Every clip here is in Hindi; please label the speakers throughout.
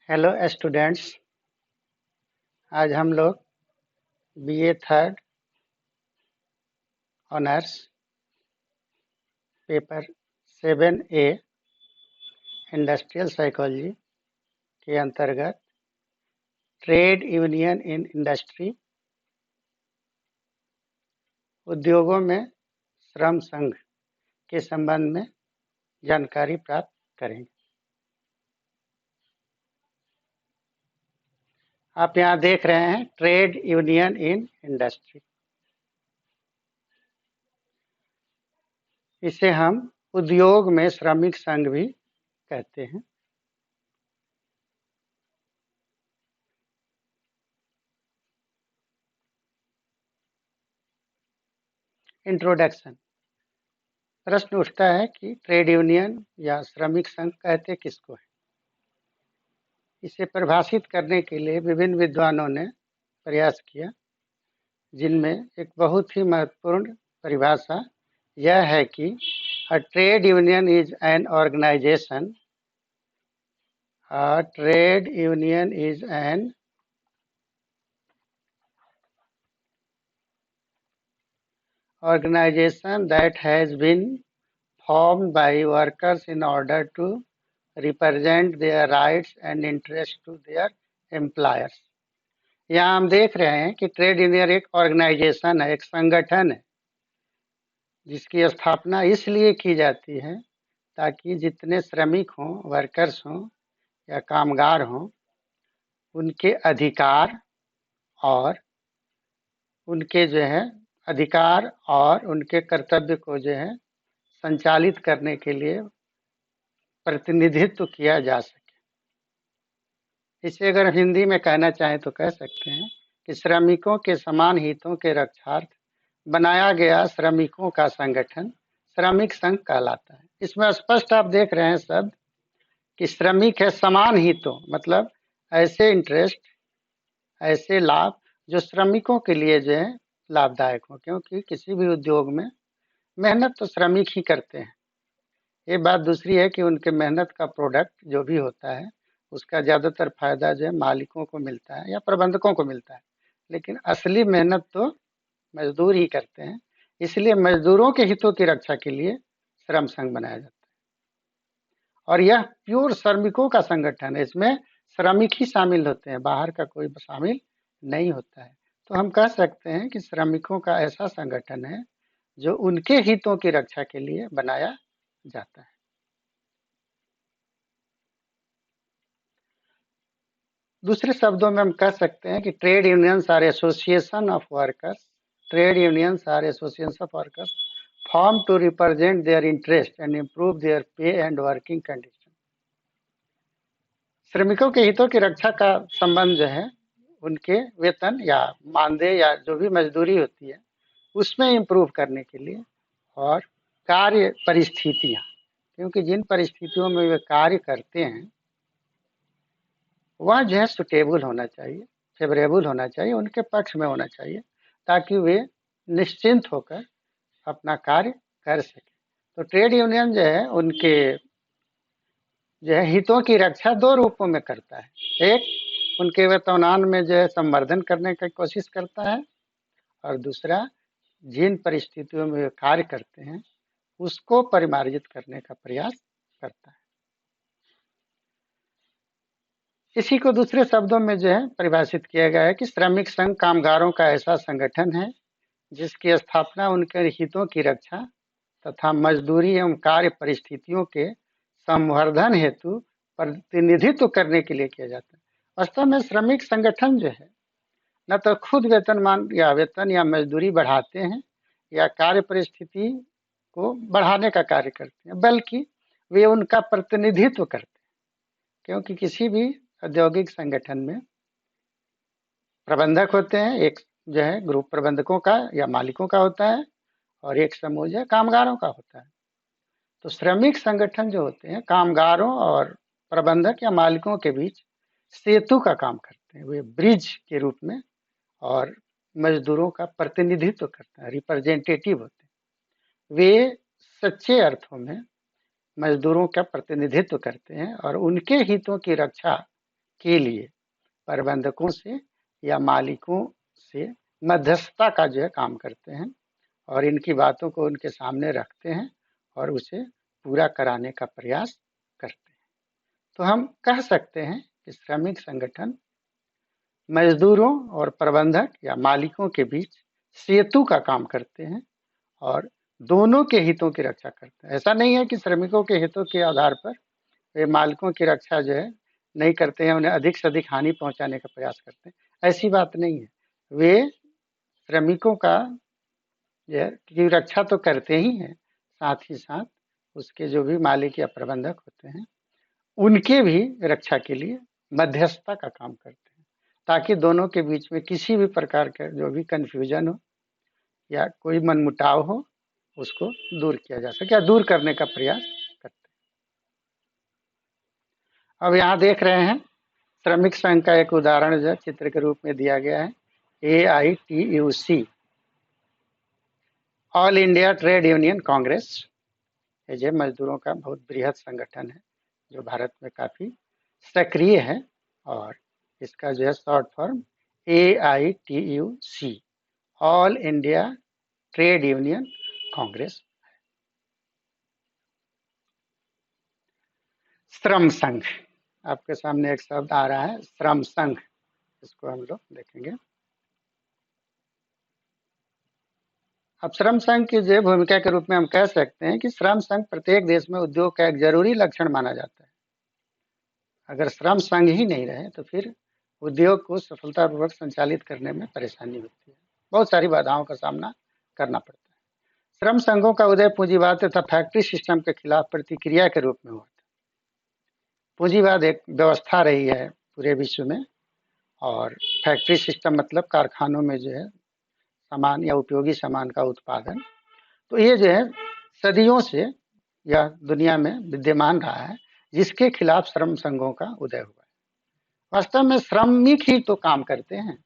Speaker 1: Hello students. आज हम लोग BA third honours paper 7A industrial psychology के अंतर्गत ट्रेड यूनियन इन इंडस्ट्री, उद्योगों में श्रम संघ के संबंध में जानकारी प्राप्त करेंगे। आप यहाँ देख रहे हैं ट्रेड यूनियन इन इंडस्ट्री। इसे हम उद्योग में श्रमिक संघ भी कहते हैं। इंट्रोडक्शन। प्रश्न उठता है कि ट्रेड यूनियन या श्रमिक संघ कहते किसको है। इसे परिभाषित करने के लिए विभिन्न विद्वानों ने प्रयास किया, जिनमें एक बहुत ही महत्वपूर्ण परिभाषा यह है कि a trade union is an organisation that has been formed by workers in order to represent their rights and interests to their employers। यहाँ हम देख रहे हैं कि ट्रेड यूनियन एक ऑर्गेनाइजेशन है, एक संगठन है, जिसकी स्थापना इसलिए की जाती है ताकि जितने श्रमिक हों, वर्कर्स हों या कामगार हों, उनके अधिकार और उनके कर्तव्य को संचालित करने के लिए प्रतिनिधित्व किया जा सके। इसे अगर हिंदी में कहना चाहें तो कह सकते हैं कि श्रमिकों के समान हितों के रक्षार्थ बनाया गया श्रमिकों का संगठन श्रमिक संघ कहलाता है। इसमें स्पष्ट आप देख रहे हैं शब्द कि श्रमिक है समान हितों, मतलब ऐसे इंटरेस्ट, ऐसे लाभ जो श्रमिकों के लिए लाभदायक हो, क्योंकि किसी भी उद्योग में मेहनत तो श्रमिक ही करते हैं। ये बात दूसरी है कि उनके मेहनत का प्रोडक्ट जो भी होता है उसका ज़्यादातर फायदा मालिकों को मिलता है या प्रबंधकों को मिलता है, लेकिन असली मेहनत तो मजदूर ही करते हैं। इसलिए मजदूरों के हितों की रक्षा के लिए श्रम संघ बनाया जाता है और यह प्योर श्रमिकों का संगठन है। इसमें श्रमिक ही शामिल होते हैं, बाहर का कोई शामिल नहीं होता है। तो हम कह सकते हैं कि श्रमिकों का ऐसा संगठन है जो उनके हितों की रक्षा के लिए बनाया जाता है। दूसरे शब्दों में हम कह सकते हैं कि trade unions are association of workers form to represent their interest and improve their pay and working condition. श्रमिकों के हितों की रक्षा का संबंध उनके वेतन या मानदेय या जो भी मजदूरी होती है उसमें इम्प्रूव करने के लिए और कार्य परिस्थितियाँ, क्योंकि जिन परिस्थितियों में वे कार्य करते हैं वह सुटेबल होना चाहिए, फेवरेबल होना चाहिए, उनके पक्ष में होना चाहिए, ताकि वे निश्चिंत होकर अपना कार्य कर सके। तो ट्रेड यूनियन उनके हितों की रक्षा दो रूपों में करता है। एक, उनके वेतनमान में संवर्धन करने की कोशिश करता है, और दूसरा, जिन परिस्थितियों में वे कार्य करते हैं उसको परिमार्जित करने का प्रयास करता है। इसी को दूसरे शब्दों में परिभाषित किया गया है कि श्रमिक संघ कामगारों का ऐसा संगठन है जिसकी स्थापना उनके हितों की रक्षा तथा मजदूरी एवं कार्य परिस्थितियों के संवर्धन हेतु प्रतिनिधित्व करने के लिए किया जाता है। वास्तव में श्रमिक संगठन न तो खुद वेतन या मजदूरी बढ़ाते हैं या कार्य परिस्थिति को बढ़ाने का कार्य करते हैं, बल्कि वे उनका प्रतिनिधित्व करते हैं, क्योंकि किसी भी औद्योगिक संगठन में प्रबंधक होते हैं। एक ग्रुप प्रबंधकों का या मालिकों का होता है और एक समूह कामगारों का होता है। तो श्रमिक संगठन जो होते हैं कामगारों और प्रबंधक या मालिकों के बीच सेतु का काम करते हैं, वे ब्रिज के रूप में, और मजदूरों का प्रतिनिधित्व करते हैं, रिप्रेजेंटेटिव होते हैं। वे सच्चे अर्थों में मजदूरों का प्रतिनिधित्व करते हैं और उनके हितों की रक्षा के लिए प्रबंधकों से या मालिकों से मध्यस्थता का जो है काम करते हैं और इनकी बातों को उनके सामने रखते हैं और उसे पूरा कराने का प्रयास करते हैं। तो हम कह सकते हैं कि श्रमिक संगठन मजदूरों और प्रबंधक या मालिकों के बीच सेतु का काम करते हैं और दोनों के हितों की रक्षा करते हैं। ऐसा नहीं है कि श्रमिकों के हितों के आधार पर वे मालिकों की रक्षा जो है नहीं करते हैं, उन्हें अधिक से अधिक हानि पहुंचाने का प्रयास करते हैं, ऐसी बात नहीं है। वे श्रमिकों का जो है की रक्षा तो करते ही हैं, साथ ही साथ उसके जो भी मालिक या प्रबंधक होते हैं उनके भी रक्षा के लिए मध्यस्थता का काम करते हैं, ताकि दोनों के बीच में किसी भी प्रकार का जो भी कंफ्यूजन हो या कोई मनमुटाव हो उसको दूर किया जा सके या दूर करने का प्रयास करते हैं। अब यहाँ देख रहे हैं श्रमिक संघ का एक उदाहरण जो चित्र के रूप में दिया गया है, AITUC, all India trade union Congress. ये मजदूरों का बहुत बृहद संगठन है जो भारत में काफी सक्रिय है और इसका जो है short form AITUC, all India trade union Congress. श्रम संघ, आपके सामने एक शब्द आ रहा है श्रम संघ, इसको हम लोग देखेंगे। अब श्रम संघ की जो भूमिका के रूप में हम कह सकते हैं कि श्रम संघ प्रत्येक देश में उद्योग का एक जरूरी लक्षण माना जाता है। अगर श्रम संघ ही नहीं रहे तो फिर उद्योग को सफलतापूर्वक संचालित करने में परेशानी होती है, बहुत सारी बाधाओं का सामना करना पड़ता है। श्रम संघों का उदय पूंजीवाद तथा फैक्ट्री सिस्टम के खिलाफ प्रतिक्रिया के रूप में हुआ था। पूंजीवाद एक व्यवस्था रही है पूरे विश्व में और फैक्ट्री सिस्टम मतलब कारखानों में जो है सामान या उपयोगी सामान का उत्पादन, तो ये जो है सदियों से यह दुनिया में विद्यमान रहा है, जिसके खिलाफ श्रम संघों का उदय हुआ है। वास्तव में श्रमिक ही तो काम करते हैं।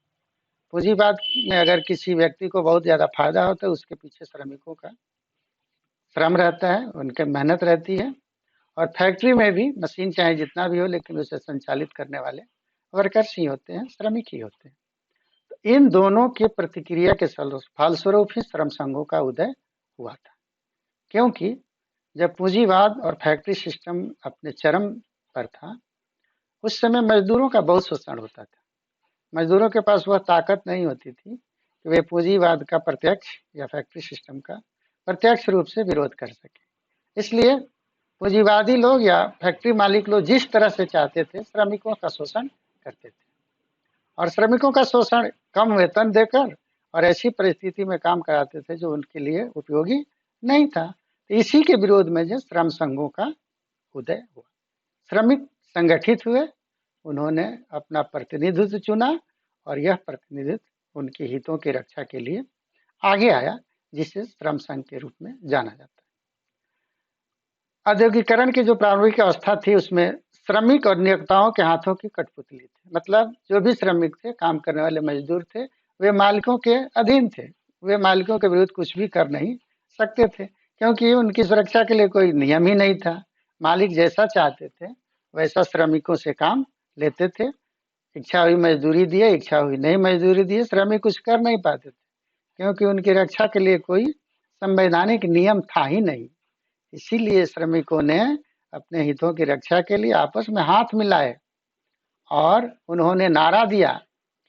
Speaker 1: पूंजीवाद में अगर किसी व्यक्ति को बहुत ज्यादा फायदा होता है, उसके पीछे श्रमिकों का श्रम रहता है, उनकी मेहनत रहती है। और फैक्ट्री में भी मशीन चाहे जितना भी हो, लेकिन उसे संचालित करने वाले वर्कर्स ही होते हैं, श्रमिक ही होते हैं। तो इन दोनों के प्रतिक्रिया के फलस्वरूप ही श्रम संघों का उदय हुआ था, क्योंकि जब पूंजीवाद और फैक्ट्री सिस्टम अपने चरम पर था, उस समय मजदूरों का बहुत शोषण होता था। मजदूरों के पास वह ताकत नहीं होती थी कि वे पूंजीवाद का प्रत्यक्ष या फैक्ट्री सिस्टम का प्रत्यक्ष रूप से विरोध कर सके। इसलिए पूंजीवादी लोग या फैक्ट्री मालिक लोग जिस तरह से चाहते थे श्रमिकों का शोषण करते थे और श्रमिकों का शोषण कम वेतन देकर और ऐसी परिस्थिति में काम कराते थे जो उनके लिए उपयोगी नहीं था। तो इसी के विरोध में जो श्रम संघों का उदय हुआ, श्रमिक संगठित हुए, उन्होंने अपना प्रतिनिधित्व चुना और यह प्रतिनिधित्व उनके हितों की रक्षा के लिए आगे आया, जिसे श्रम संघ के रूप में जाना जाता है। औद्योगिकरण की जो प्रारंभिक अवस्था थी उसमें श्रमिक और नियोक्ताओं के हाथों की कठपुतली थी। मतलब जो भी श्रमिक थे, काम करने वाले मजदूर थे, वे मालिकों के अधीन थे, वे मालिकों के विरुद्ध कुछ भी कर नहीं सकते थे, क्योंकि उनकी सुरक्षा के लिए कोई नियम ही नहीं था। मालिक जैसा चाहते थे वैसा श्रमिकों से काम लेते थे, इच्छा हुई मजदूरी दिए, इच्छा हुई नहीं मजदूरी दिए, श्रमिक कुछ कर नहीं पाते थे, क्योंकि उनकी रक्षा के लिए कोई संवैधानिक नियम था ही नहीं। इसीलिए श्रमिकों ने अपने हितों की रक्षा के लिए आपस में हाथ मिलाए और उन्होंने नारा दिया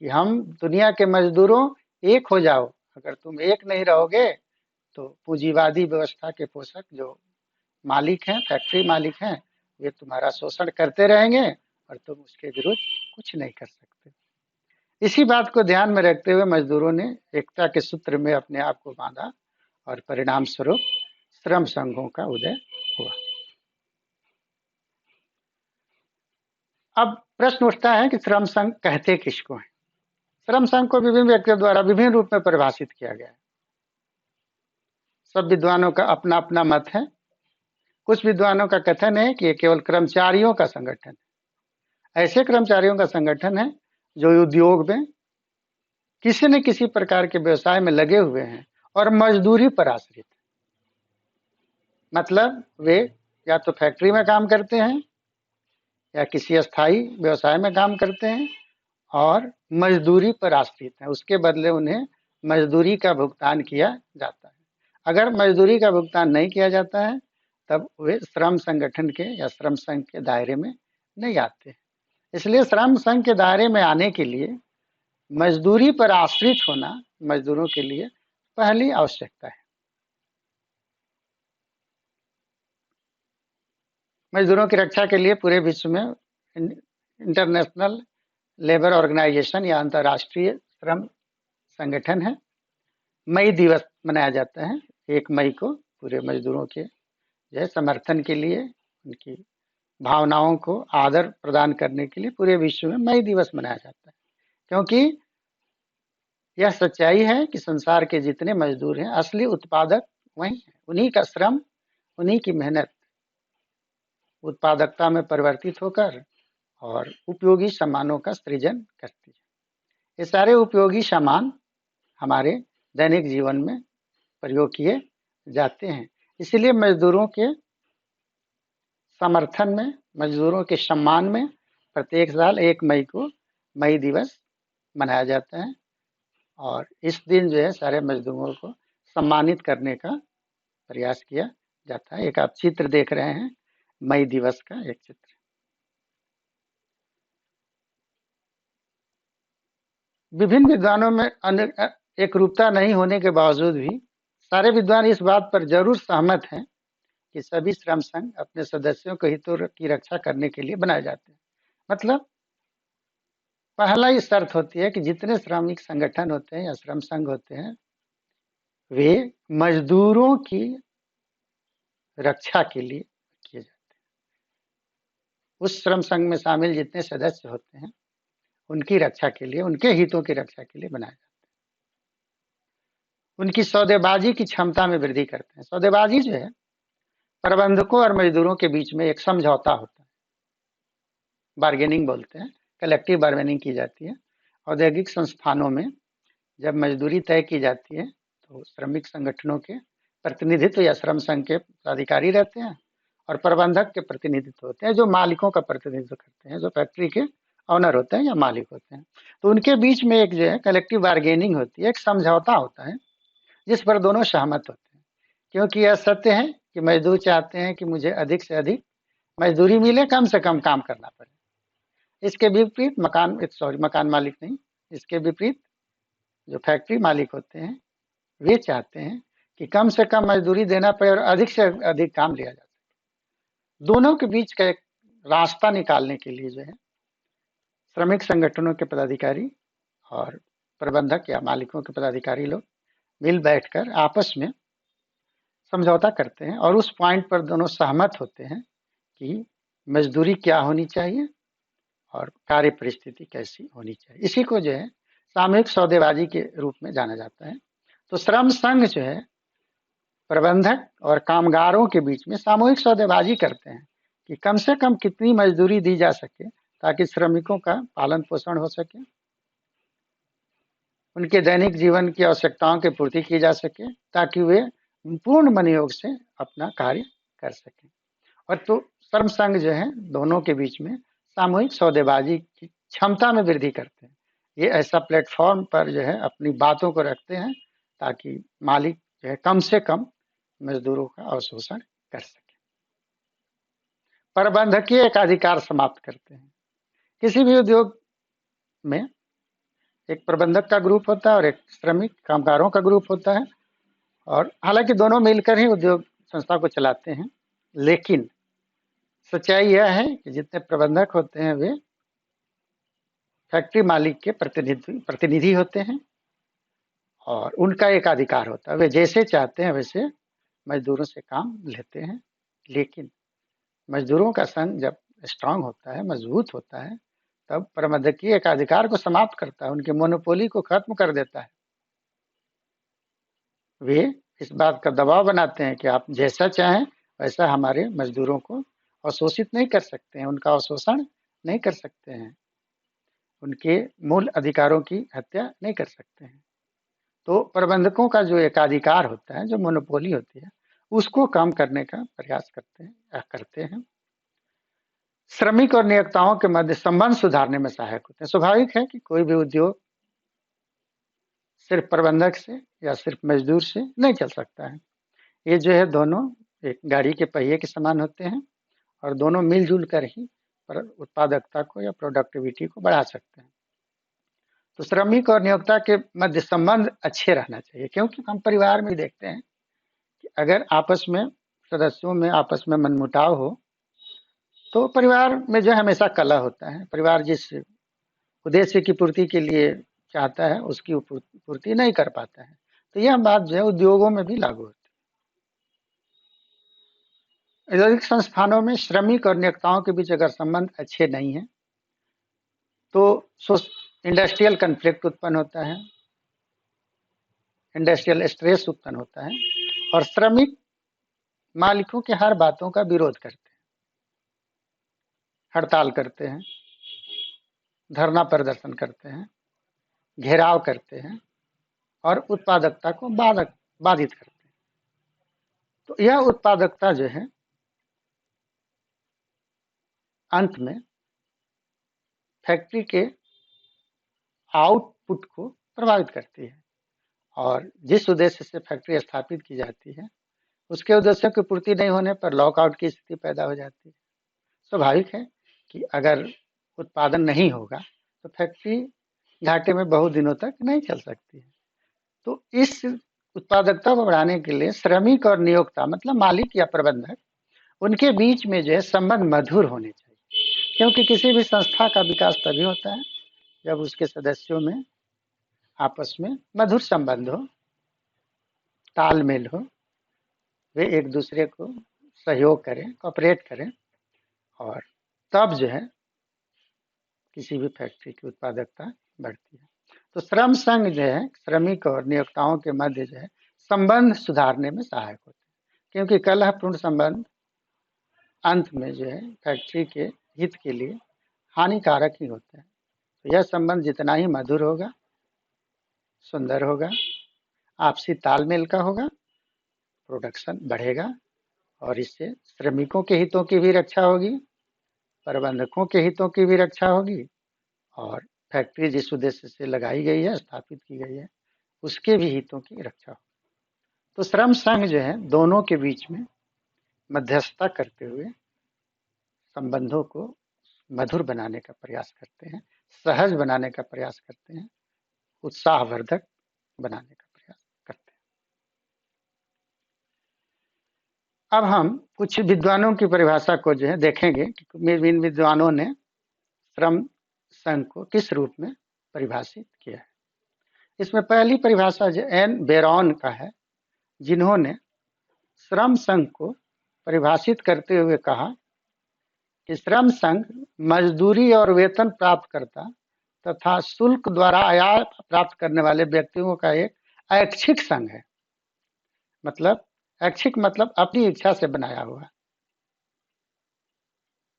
Speaker 1: कि हम दुनिया के मजदूरों एक हो जाओ, अगर तुम एक नहीं रहोगे तो पूंजीवादी व्यवस्था के पोषक जो मालिक हैं, फैक्ट्री मालिक हैं, वे तुम्हारा शोषण करते रहेंगे और तुम उसके विरुद्ध कुछ नहीं कर सकते। इसी बात को ध्यान में रखते हुए मजदूरों ने एकता के सूत्र में अपने आप को बांधा और परिणाम स्वरूप श्रम संघों का उदय हुआ। अब प्रश्न उठता है कि श्रम संघ कहते किसको हैं? श्रम संघ को विभिन्न व्यक्तियों द्वारा विभिन्न रूप में परिभाषित किया गया है। सब विद्वानों का अपना अपना मत है। कुछ विद्वानों का कथन है कि ये केवल कर्मचारियों का संगठन है। ऐसे कर्मचारियों का संगठन है जो उद्योग में किसी न किसी प्रकार के व्यवसाय में लगे हुए हैं और मजदूरी पर आश्रित है। मतलब वे या तो फैक्ट्री में काम करते हैं या किसी अस्थायी व्यवसाय में काम करते हैं और मजदूरी पर आश्रित हैं, उसके बदले उन्हें मजदूरी का भुगतान किया जाता है। अगर मजदूरी का भुगतान नहीं किया जाता है तब वे श्रम संगठन के या श्रम संघ के दायरे में नहीं आते। इसलिए श्रम संघ के दायरे में आने के लिए मजदूरी पर आश्रित होना मजदूरों के लिए पहली आवश्यकता है। मजदूरों की रक्षा के लिए पूरे विश्व में इंटरनेशनल लेबर ऑर्गेनाइजेशन या अंतर्राष्ट्रीय श्रम संगठन है। मई दिवस मनाया जाता है 1 मई को, पूरे मजदूरों के जो है समर्थन के लिए, उनकी भावनाओं को आदर प्रदान करने के लिए पूरे विश्व में मई दिवस मनाया जाता है। क्योंकि यह सच्चाई है कि संसार के जितने मजदूर हैं असली उत्पादक वही है, उन्हीं का श्रम, उन्हीं की मेहनत उत्पादकता में परिवर्तित होकर और उपयोगी सामानों का सृजन करती है। ये सारे उपयोगी सामान हमारे दैनिक जीवन में प्रयोग किए जाते हैं। इसलिए मजदूरों के समर्थन में, मजदूरों के सम्मान में प्रत्येक साल 1 मई को मई दिवस मनाया जाता है और इस दिन जो है सारे मजदूरों को सम्मानित करने का प्रयास किया जाता है। एक आप चित्र देख रहे हैं मई दिवस का एक चित्र। विभिन्न विद्वानों में एक रूपता नहीं होने के बावजूद भी सारे विद्वान इस बात पर जरूर सहमत हैं कि सभी श्रम संघ अपने सदस्यों के हितों की रक्षा करने के लिए बनाए जाते हैं। मतलब पहला ही शर्त होती है कि जितने श्रमिक संगठन होते हैं या श्रम संघ होते हैं वे मजदूरों की रक्षा के लिए किए जाते हैं। उस श्रम संघ में शामिल जितने सदस्य होते हैं उनकी रक्षा के लिए, उनके हितों की रक्षा के लिए बनाए जाते हैं। उनकी सौदेबाजी की क्षमता में वृद्धि करते हैं। सौदेबाजी जो है प्रबंधकों और मजदूरों के बीच में एक समझौता होता है, बार्गेनिंग बोलते हैं, कलेक्टिव बार्गेनिंग की जाती है। औद्योगिक संस्थानों में जब मजदूरी तय की जाती है तो श्रमिक संगठनों के प्रतिनिधित्व या श्रम संघ के पदाधिकारी रहते हैं और प्रबंधक के प्रतिनिधित्व होते हैं जो मालिकों का प्रतिनिधित्व करते हैं, जो फैक्ट्री के ऑनर होते हैं या मालिक होते हैं। तो उनके बीच में एक जो है कलेक्टिव बार्गेनिंग होती है, एक समझौता होता है जिस पर दोनों सहमत होते हैं। क्योंकि यह सत्य है कि मजदूर चाहते हैं कि मुझे अधिक से अधिक मजदूरी मिले, कम से कम काम करना पड़े। इसके विपरीत मकान मालिक नहीं, इसके विपरीत जो फैक्ट्री मालिक होते हैं वे चाहते हैं कि कम से कम मजदूरी देना पड़े और अधिक से अधिक काम लिया जा सके। दोनों के बीच का एक रास्ता निकालने के लिए जो है श्रमिक संगठनों के पदाधिकारी और प्रबंधक या मालिकों के पदाधिकारी लोग मिल बैठकर आपस में समझौता करते हैं और उस पॉइंट पर दोनों सहमत होते हैं कि मजदूरी क्या होनी चाहिए और कार्य परिस्थिति कैसी होनी चाहिए। इसी को जो है सामूहिक सौदेबाजी के रूप में जाना जाता है। तो श्रम संघ जो है प्रबंधक और कामगारों के बीच में सामूहिक सौदेबाजी करते हैं कि कम से कम कितनी मजदूरी दी जा सके ताकि श्रमिकों का पालन पोषण हो सके, उनके दैनिक जीवन की आवश्यकताओं की पूर्ति की जा सके ताकि वे पूर्ण मनोयोग से अपना कार्य कर सकें। और तो श्रम संघ जो है दोनों के बीच में सामूहिक सौदेबाजी की क्षमता में वृद्धि करते हैं। ये ऐसा प्लेटफॉर्म पर जो है अपनी बातों को रखते हैं ताकि मालिक जो है कम से कम मजदूरों का अवशोषण कर सके। प्रबंधकीय एकाधिकार समाप्त करते हैं। किसी भी उद्योग में एक प्रबंधक का ग्रुप होता है और एक श्रमिक कामगारों का ग्रुप होता है और हालांकि दोनों मिलकर ही उद्योग संस्था को चलाते हैं, लेकिन सच्चाई यह है कि जितने प्रबंधक होते हैं वे फैक्ट्री मालिक के प्रतिनिधि होते हैं और उनका एक अधिकार होता है, वे जैसे चाहते हैं वैसे मजदूरों से काम लेते हैं। लेकिन मजदूरों का संघ जब स्ट्रांग होता है, मजबूत होता है, तब प्रबंधकीय एक अधिकार को समाप्त करता है, उनके मोनोपोली को खत्म कर देता है। वे इस बात का दबाव बनाते हैं कि आप जैसा चाहें वैसा हमारे मजदूरों को अवशोषित नहीं कर सकते हैं, उनका अवशोषण नहीं कर सकते हैं, उनके मूल अधिकारों की हत्या नहीं कर सकते हैं। तो प्रबंधकों का जो एकाधिकार होता है, जो मोनोपोली होती है, उसको कम करने का प्रयास करते हैं। श्रमिक और नियोक्ताओं के मध्य संबंध सुधारने में सहायक होते हैं। स्वाभाविक है कि कोई भी उद्योग सिर्फ प्रबंधक से या सिर्फ मजदूर से नहीं चल सकता है। ये जो है दोनों एक गाड़ी के पहिए के समान होते हैं और दोनों मिलजुल कर ही उत्पादकता को या प्रोडक्टिविटी को बढ़ा सकते हैं। तो श्रमिक और नियोक्ता के मध्य संबंध अच्छे रहना चाहिए, क्योंकि हम परिवार में देखते हैं कि अगर आपस में सदस्यों में आपस में मनमुटाव हो तो परिवार में जो हमेशा कलह होता है। परिवार जिस उद्देश्य की पूर्ति के लिए चाहता है उसकी पूर्ति नहीं कर पाता है। तो यह बात जो है उद्योगों में भी लागू होती है। औद्योगिक संस्थानों में श्रमिक और नियोक्ताओं के बीच अगर संबंध अच्छे नहीं है तो इंडस्ट्रियल कन्फ्लिक्ट उत्पन्न होता है, इंडस्ट्रियल स्ट्रेस उत्पन्न होता है और श्रमिक मालिकों के हर बातों का विरोध करते हैं, हड़ताल करते हैं, धरना प्रदर्शन करते हैं, घेराव करते हैं और उत्पादकता को बाधित करते हैं। तो यह उत्पादकता जो है अंत में फैक्ट्री के आउटपुट को प्रभावित करती है और जिस उद्देश्य से फैक्ट्री स्थापित की जाती है उसके उद्देश्यों की पूर्ति नहीं होने पर लॉकआउट की स्थिति पैदा हो जाती है। स्वाभाविक है कि अगर उत्पादन नहीं होगा तो फैक्ट्री घाटे में बहुत दिनों तक नहीं चल सकती है। तो इस उत्पादकता को बढ़ाने के लिए श्रमिक और नियोक्ता मतलब मालिक या प्रबंधक उनके बीच में जो है संबंध मधुर होने चाहिए, क्योंकि किसी भी संस्था का विकास तभी होता है जब उसके सदस्यों में आपस में मधुर संबंध हो, तालमेल हो, वे एक दूसरे को सहयोग करें, कोऑपरेट करें और तब जो है किसी भी फैक्ट्री की उत्पादकता बढ़ती है। तो श्रम संघ जो है श्रमिक और नियोक्ताओं के मध्य जो है संबंध सुधारने में सहायक होते हैं, क्योंकि कलहपूर्ण संबंध अंत में जो है फैक्ट्री के हित के लिए हानिकारक ही होते हैं। तो यह संबंध जितना ही मधुर होगा, सुंदर होगा, आपसी तालमेल का होगा, प्रोडक्शन बढ़ेगा और इससे श्रमिकों के हितों की भी रक्षा होगी, प्रबंधकों के हितों की भी रक्षा होगी और फैक्ट्री जिस उद्देश्य से लगाई गई है, स्थापित की गई है, उसके भी हितों की रक्षा होगी। तो श्रम संघ जो है दोनों के बीच में मध्यस्थता करते हुए संबंधों को मधुर बनाने का प्रयास करते हैं, सहज बनाने का प्रयास करते हैं, उत्साहवर्धक बनाने का प्रयास करते हैं। अब हम कुछ विद्वानों की परिभाषा को जो है देखेंगे कि इन विद्वानों ने श्रम संघ को किस रूप में परिभाषित किया है। इसमें पहली परिभाषा जो एन बेरॉन का है, जिन्होंने श्रम संघ को परिभाषित करते हुए कहा कि श्रम संघ मजदूरी और वेतन प्राप्त करता तथा शुल्क द्वारा आय प्राप्त करने वाले व्यक्तियों का एक ऐच्छिक संघ है। मतलब ऐच्छिक मतलब अपनी इच्छा से बनाया हुआ।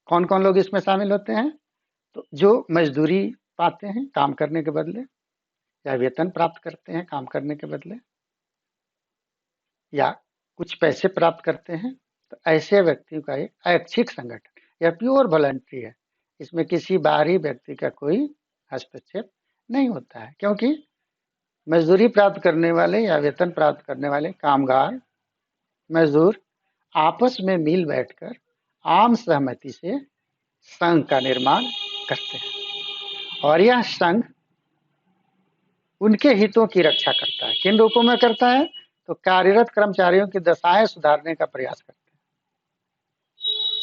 Speaker 1: कौन कौन लोग इसमें शामिल होते हैं? तो जो मजदूरी पाते हैं काम करने के बदले, या वेतन प्राप्त करते हैं काम करने के बदले, या कुछ पैसे प्राप्त करते हैं, तो ऐसे व्यक्ति का एक ऐच्छिक संगठन, यह प्योर वॉलंटरी है। इसमें किसी बाहरी व्यक्ति का कोई हस्तक्षेप नहीं होता है, क्योंकि मजदूरी प्राप्त करने वाले या वेतन प्राप्त करने वाले कामगार मजदूर आपस में मिल बैठकर आम सहमति से संघ का निर्माण करते हैं और यह संघ उनके हितों की रक्षा करता है। किन रूपों में करता है? तो कार्यरत कर्मचारियों की दशाएं सुधारने का प्रयास करते हैं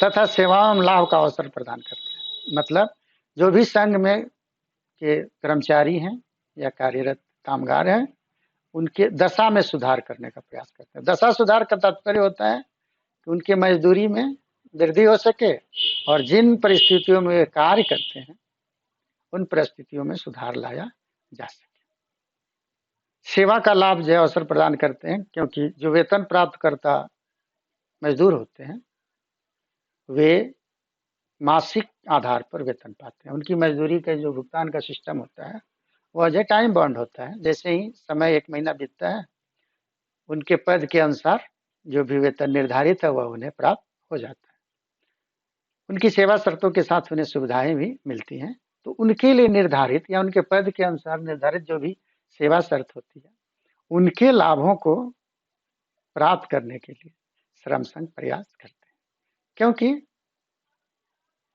Speaker 1: तथा सेवाओं में लाभ का अवसर प्रदान करते हैं। मतलब जो भी संघ में के कर्मचारी हैं या कार्यरत कामगार हैं, उनके दशा में सुधार करने का प्रयास करते हैं। दशा सुधार का तात्पर्य होता है कि उनके मजदूरी में वृद्धि हो सके और जिन परिस्थितियों में वे कार्य करते हैं उन परिस्थितियों में सुधार लाया जा सके। सेवा का लाभ जो अवसर प्रदान करते हैं, क्योंकि जो वेतन प्राप्त करता मजदूर होते हैं वे मासिक आधार पर वेतन पाते हैं। उनकी मजदूरी का जो भुगतान का सिस्टम होता है वह जो टाइम बाउंड होता है। जैसे ही समय एक महीना बीतता है उनके पद के अनुसार जो भी वेतन निर्धारित है वह उन्हें प्राप्त हो जाता है। उनकी सेवा शर्तों के साथ उन्हें सुविधाएं भी मिलती हैं। तो उनके लिए निर्धारित या उनके पद के अनुसार निर्धारित जो भी सेवा शर्त होती है, उनके लाभों को प्राप्त करने के लिए श्रम संघ प्रयास करते हैं। क्योंकि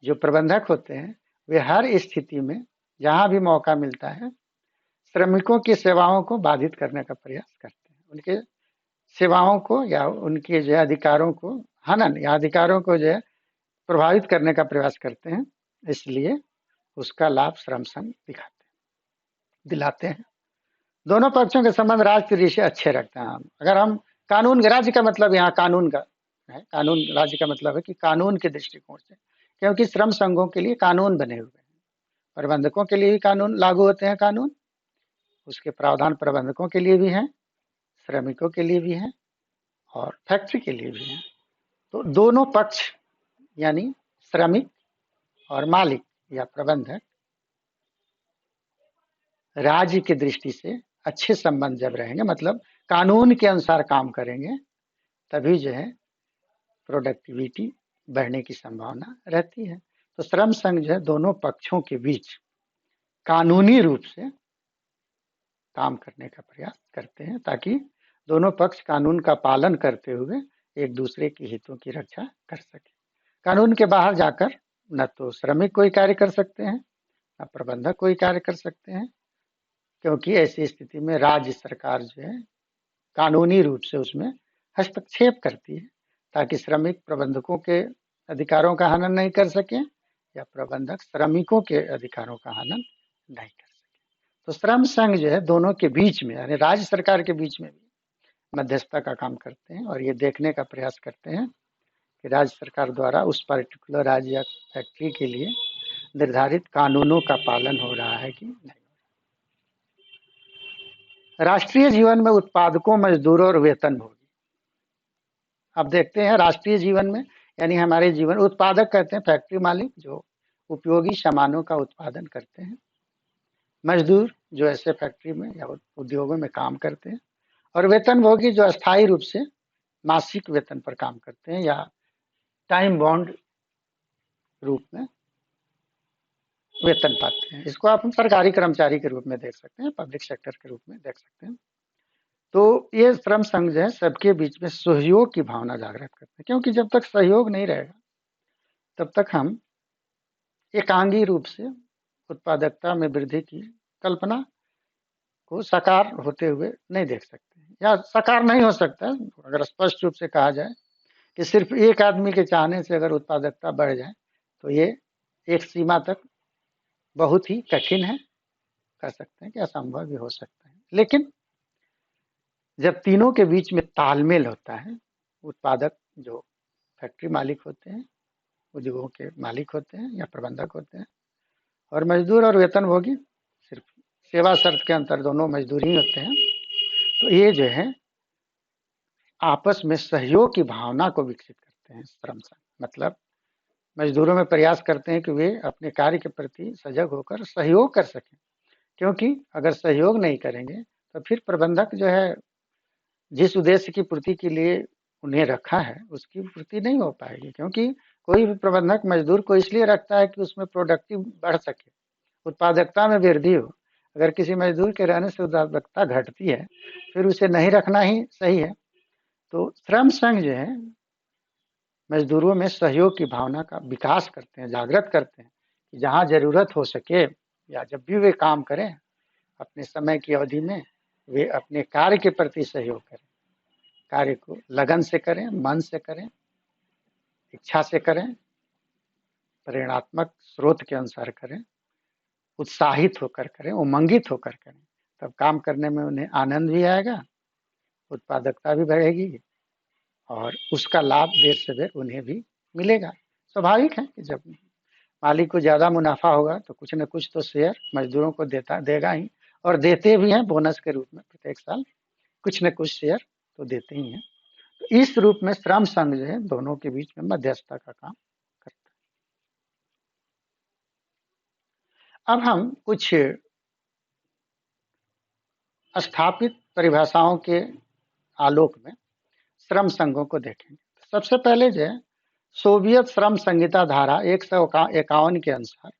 Speaker 1: जो प्रबंधक होते हैं वे हर स्थिति में जहां भी मौका मिलता है श्रमिकों की सेवाओं को बाधित करने का प्रयास करते हैं। उनके सेवाओं को या उनके जो अधिकारों को हनन या अधिकारों को जो है प्रभावित करने का प्रयास करते हैं। इसलिए उसका लाभ श्रम संघ दिलाते हैं। दोनों पक्षों के संबंध राजनीति से अच्छे रखते हैं। अगर हम कानून राज्य का मतलब यहाँ कानून का है, कानून राज्य का मतलब है कि कानून के दृष्टिकोण से, क्योंकि श्रम संघों के लिए कानून बने हुए हैं, प्रबंधकों के लिए भी कानून लागू होते हैं, कानून उसके प्रावधान प्रबंधकों के लिए भी हैं, श्रमिकों के लिए भी हैं और फैक्ट्री के लिए भी हैं। तो दोनों पक्ष यानी श्रमिक और मालिक या प्रबंधक राज्य की दृष्टि से अच्छे संबंध जब रहेंगे, मतलब कानून के अनुसार काम करेंगे, तभी जो है प्रोडक्टिविटी बढ़ने की संभावना रहती है। तो श्रम संघ जो है दोनों पक्षों के बीच कानूनी रूप से काम करने का प्रयास करते हैं ताकि दोनों पक्ष कानून का पालन करते हुए एक दूसरे के हितों की रक्षा कर सके। कानून के बाहर जाकर न तो श्रमिक कोई कार्य कर सकते हैं न प्रबंधक कोई कार्य कर सकते हैं, क्योंकि ऐसी स्थिति में राज्य सरकार जो है कानूनी रूप से उसमें हस्तक्षेप करती है ताकि श्रमिक प्रबंधकों के अधिकारों का हनन नहीं कर सके या प्रबंधक श्रमिकों के अधिकारों का हनन नहीं कर सके। तो श्रम संघ जो है दोनों के बीच में यानी राज्य सरकार के बीच में भी मध्यस्थता का काम करते हैं और ये देखने का प्रयास करते हैं कि राज्य सरकार द्वारा उस पर्टिकुलर राज्य या फैक्ट्री के लिए निर्धारित कानूनों का पालन हो रहा है कि नहीं। राष्ट्रीय जीवन में उत्पादकों, मजदूरों और वेतनभोगी। अब देखते हैं राष्ट्रीय जीवन में यानी हमारे जीवन, उत्पादक कहते हैं फैक्ट्री मालिक जो उपयोगी सामानों का उत्पादन करते हैं, मजदूर जो ऐसे फैक्ट्री में या उद्योगों में काम करते हैं, और वेतनभोगी जो अस्थायी रूप से मासिक वेतन पर काम करते हैं या टाइम बॉन्ड रूप में वेतन पाते हैं। इसको आप सरकारी कर्मचारी के रूप में देख सकते हैं, पब्लिक सेक्टर के रूप में देख सकते हैं। तो ये श्रम संघ जो है सबके बीच में सहयोग की भावना जागृत करते हैं, क्योंकि जब तक सहयोग नहीं रहेगा तब तक हम एकांगी रूप से उत्पादकता में वृद्धि की कल्पना को साकार होते हुए नहीं देख सकते, या साकार नहीं हो सकता। अगर स्पष्ट रूप से कहा जाए कि सिर्फ एक आदमी के चाहने से अगर उत्पादकता बढ़ जाए तो ये एक सीमा तक बहुत ही कठिन है, कह सकते हैं कि असंभव भी हो सकता है। लेकिन जब तीनों के बीच में तालमेल होता है, उत्पादक जो फैक्ट्री मालिक होते हैं, उद्योगों के मालिक होते हैं या प्रबंधक होते हैं, और मजदूर और वेतनभोगी सिर्फ सेवा शर्त के अंतर दोनों मजदूर ही होते हैं, तो ये जो है आपस में सहयोग की भावना को विकसित करते हैं श्रम संघ। मतलब मजदूरों में प्रयास करते हैं कि वे अपने कार्य के प्रति सजग होकर सहयोग कर सकें, क्योंकि अगर सहयोग नहीं करेंगे तो फिर प्रबंधक जो है जिस उद्देश्य की पूर्ति के लिए उन्हें रखा है उसकी पूर्ति नहीं हो पाएगी। क्योंकि कोई भी प्रबंधक मजदूर को इसलिए रखता है कि उसमें प्रोडक्टिव बढ़ सके, उत्पादकता में वृद्धि हो। अगर किसी मजदूर के रहने से उत्पादकता घटती है फिर उसे नहीं रखना ही सही है। तो श्रम संघ जो है मजदूरों में सहयोग की भावना का विकास करते हैं, जागृत करते हैं कि जहाँ जरूरत हो सके या जब भी वे काम करें अपने समय की अवधि में वे अपने कार्य के प्रति सहयोग करें, कार्य को लगन से करें, मन से करें, इच्छा से करें, प्रेरणात्मक स्रोत के अनुसार करें, उत्साहित होकर करें, उमंगित होकर करें। तब काम करने में उन्हें आनंद भी आएगा, उत्पादकता भी बढ़ेगी और उसका लाभ देर से देर उन्हें भी मिलेगा। स्वाभाविक है कि जब मालिक को ज़्यादा मुनाफा होगा तो कुछ न कुछ तो शेयर मजदूरों को देगा ही, और देते भी हैं बोनस के रूप में, प्रत्येक साल कुछ न कुछ शेयर तो देते ही हैं। तो इस रूप में श्रम संघ जो है दोनों के बीच में मध्यस्थता का काम करता है। अब हम कुछ स्थापित परिभाषाओं के आलोक में श्रम संघों को देखेंगे। सबसे पहले जो है सोवियत श्रम संहिता धारा 151 के अनुसार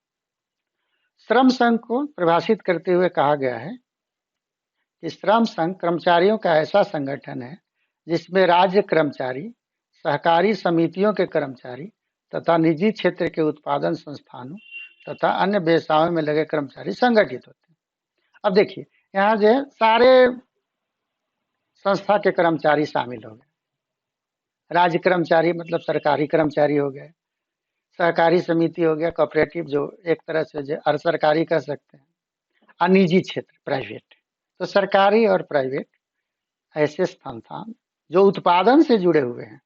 Speaker 1: श्रम संघ को परिभाषित करते हुए कहा गया है कि श्रम संघ कर्मचारियों का ऐसा संगठन है जिसमें राज्य कर्मचारी, सहकारी समितियों के कर्मचारी तथा निजी क्षेत्र के उत्पादन संस्थानों तथा अन्य व्यवसायों में लगे कर्मचारी संगठित होते हैं। अब देखिए, यहाँ जो है सारे संस्था के कर्मचारी शामिल हो गए। राज्य कर्मचारी मतलब सरकारी कर्मचारी हो गए, सहकारी समिति हो गया, कोऑपरेटिव जो एक तरह से जो अर्ध सरकारी कह सकते हैं, और निजी क्षेत्र प्राइवेट। तो सरकारी और प्राइवेट ऐसे संस्थान जो उत्पादन से जुड़े हुए हैं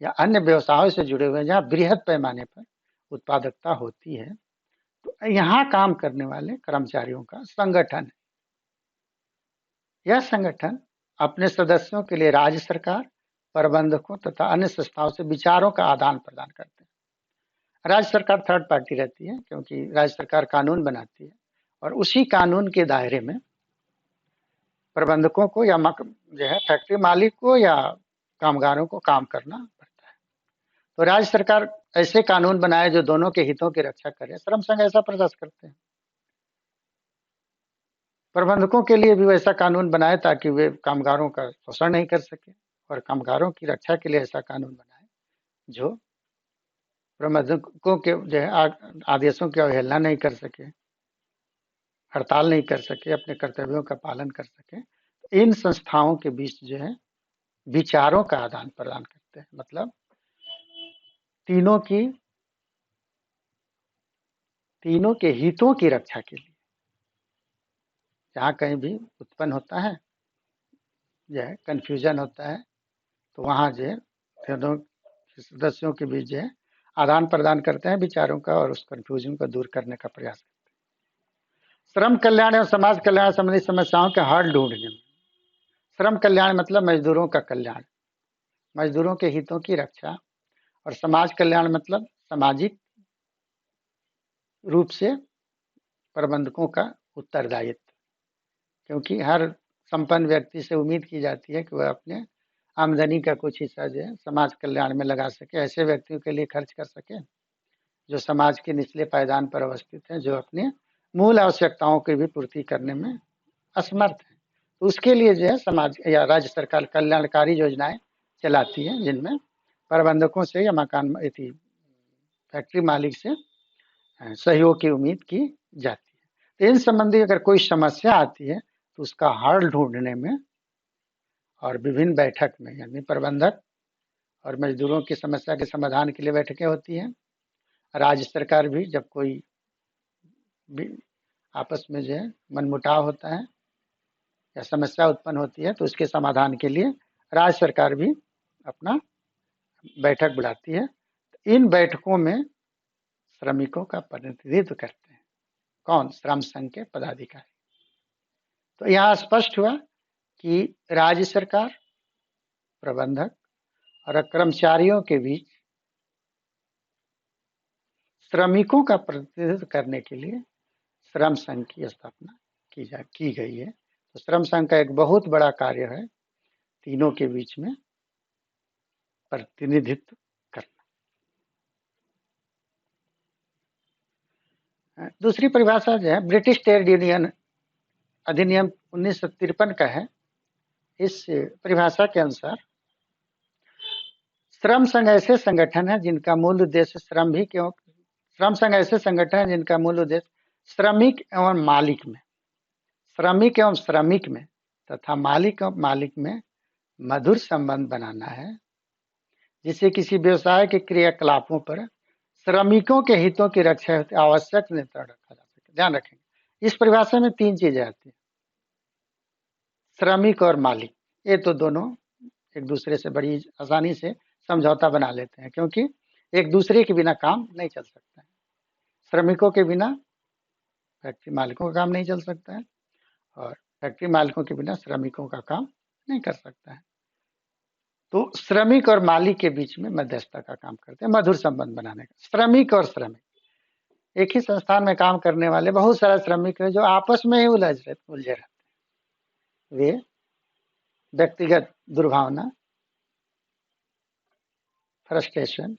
Speaker 1: या अन्य व्यवसायों से जुड़े हुए हैं जहाँ बृहद पैमाने पर उत्पादकता होती है, तो यहाँ काम करने वाले कर्मचारियों का संगठन है। यह संगठन अपने सदस्यों के लिए राज्य सरकार, प्रबंधकों तथा अन्य संस्थाओं से विचारों का आदान प्रदान करते हैं। राज्य सरकार थर्ड पार्टी रहती है क्योंकि राज्य सरकार कानून बनाती है और उसी कानून के दायरे में प्रबंधकों को या जो है फैक्ट्री मालिक को या कामगारों को काम करना पड़ता है। तो राज्य सरकार ऐसे कानून बनाए जो दोनों के हितों की रक्षा करे। श्रम संघ ऐसा प्रयास करते हैं। प्रबंधकों के लिए भी वैसा कानून बनाए ताकि वे कामगारों का शोषण नहीं कर सके और कामगारों की रक्षा के लिए ऐसा कानून बनाए जो प्रबंधकों के जो है आदेशों की अवहेलना नहीं कर सके, हड़ताल नहीं कर सके, अपने कर्तव्यों का पालन कर सके। इन संस्थाओं के बीच जो है विचारों का आदान प्रदान करते हैं, मतलब तीनों के हितों की रक्षा के लिए जहाँ कहीं भी उत्पन्न होता है जो है कन्फ्यूजन होता है, तो वहाँ जो है दोनों सदस्यों के बीच जो है आदान प्रदान करते हैं विचारों का और उस कन्फ्यूजन को दूर करने का प्रयास करते हैं। श्रम कल्याण एवं समाज कल्याण संबंधी समस्याओं के हल ढूंढने में श्रम कल्याण मतलब मजदूरों का कल्याण, मजदूरों के हितों की रक्षा, और समाज कल्याण मतलब सामाजिक रूप से प्रबंधकों का उत्तरदायित्व, क्योंकि हर संपन्न व्यक्ति से उम्मीद की जाती है कि वह अपने आमदनी का कुछ हिस्सा जो है समाज कल्याण में लगा सके, ऐसे व्यक्तियों के लिए खर्च कर सके जो समाज के निचले पायदान पर अवस्थित हैं, जो अपने मूल आवश्यकताओं की भी पूर्ति करने में असमर्थ है। तो उसके लिए जो है समाज या राज्य सरकार कल्याणकारी योजनाएं चलाती है जिनमें प्रबंधकों से या मकान फैक्ट्री मालिक से सहयोग की उम्मीद की जाती है। तो इन संबंधी अगर कोई समस्या आती है तो उसका हल ढूंढने में और विभिन्न बैठक में यानी प्रबंधक और मजदूरों की समस्या के समाधान के लिए बैठकें होती हैं। राज्य सरकार भी जब कोई आपस में जो है मनमुटाव होता है या समस्या उत्पन्न होती है तो उसके समाधान के लिए राज्य सरकार भी अपना बैठक बुलाती है। इन बैठकों में श्रमिकों का प्रतिनिधित्व करते हैं कौन? श्रम संघ के पदाधिकारी। तो यहाँ स्पष्ट हुआ कि राज्य सरकार, प्रबंधक और कर्मचारियों के बीच श्रमिकों का प्रतिनिधित्व करने के लिए श्रम संघ की स्थापना की गई है। तो श्रम संघ का एक बहुत बड़ा कार्य है तीनों के बीच में प्रतिनिधित्व करना। दूसरी परिभाषा जो है ब्रिटिश ट्रेड यूनियन अधिनियम 1953 का है। इस परिभाषा के अनुसार श्रम संघ ऐसे संगठन है जिनका मूल उद्देश्य श्रम संघ ऐसे संगठन है जिनका मूल उद्देश्य श्रमिक एवं श्रमिक में तथा मालिक और मालिक में मधुर संबंध बनाना है, जिससे किसी व्यवसाय के क्रियाकलापों पर श्रमिकों के हितों की रक्षा हेतु आवश्यक नियंत्रण रखा जा सके। ध्यान रखेंगे इस परिभाषा में 3 चीजें आती है, श्रमिक और मालिक। ये तो दोनों एक दूसरे से बड़ी आसानी से समझौता बना लेते हैं क्योंकि एक दूसरे के बिना काम नहीं चल सकता है। श्रमिकों के बिना फैक्ट्री मालिकों का काम नहीं चल सकता है और फैक्ट्री मालिकों के बिना श्रमिकों का काम नहीं कर सकता है। तो श्रमिक और मालिक के बीच में मध्यस्थता का काम करते हैं, मधुर संबंध बनाने का। श्रमिक और श्रमिक एक ही संस्थान में काम करने वाले बहुत सारे श्रमिक हैं जो आपस में ही उलझे रहते हैं। वे व्यक्तिगत दुर्भावना, फ्रस्ट्रेशन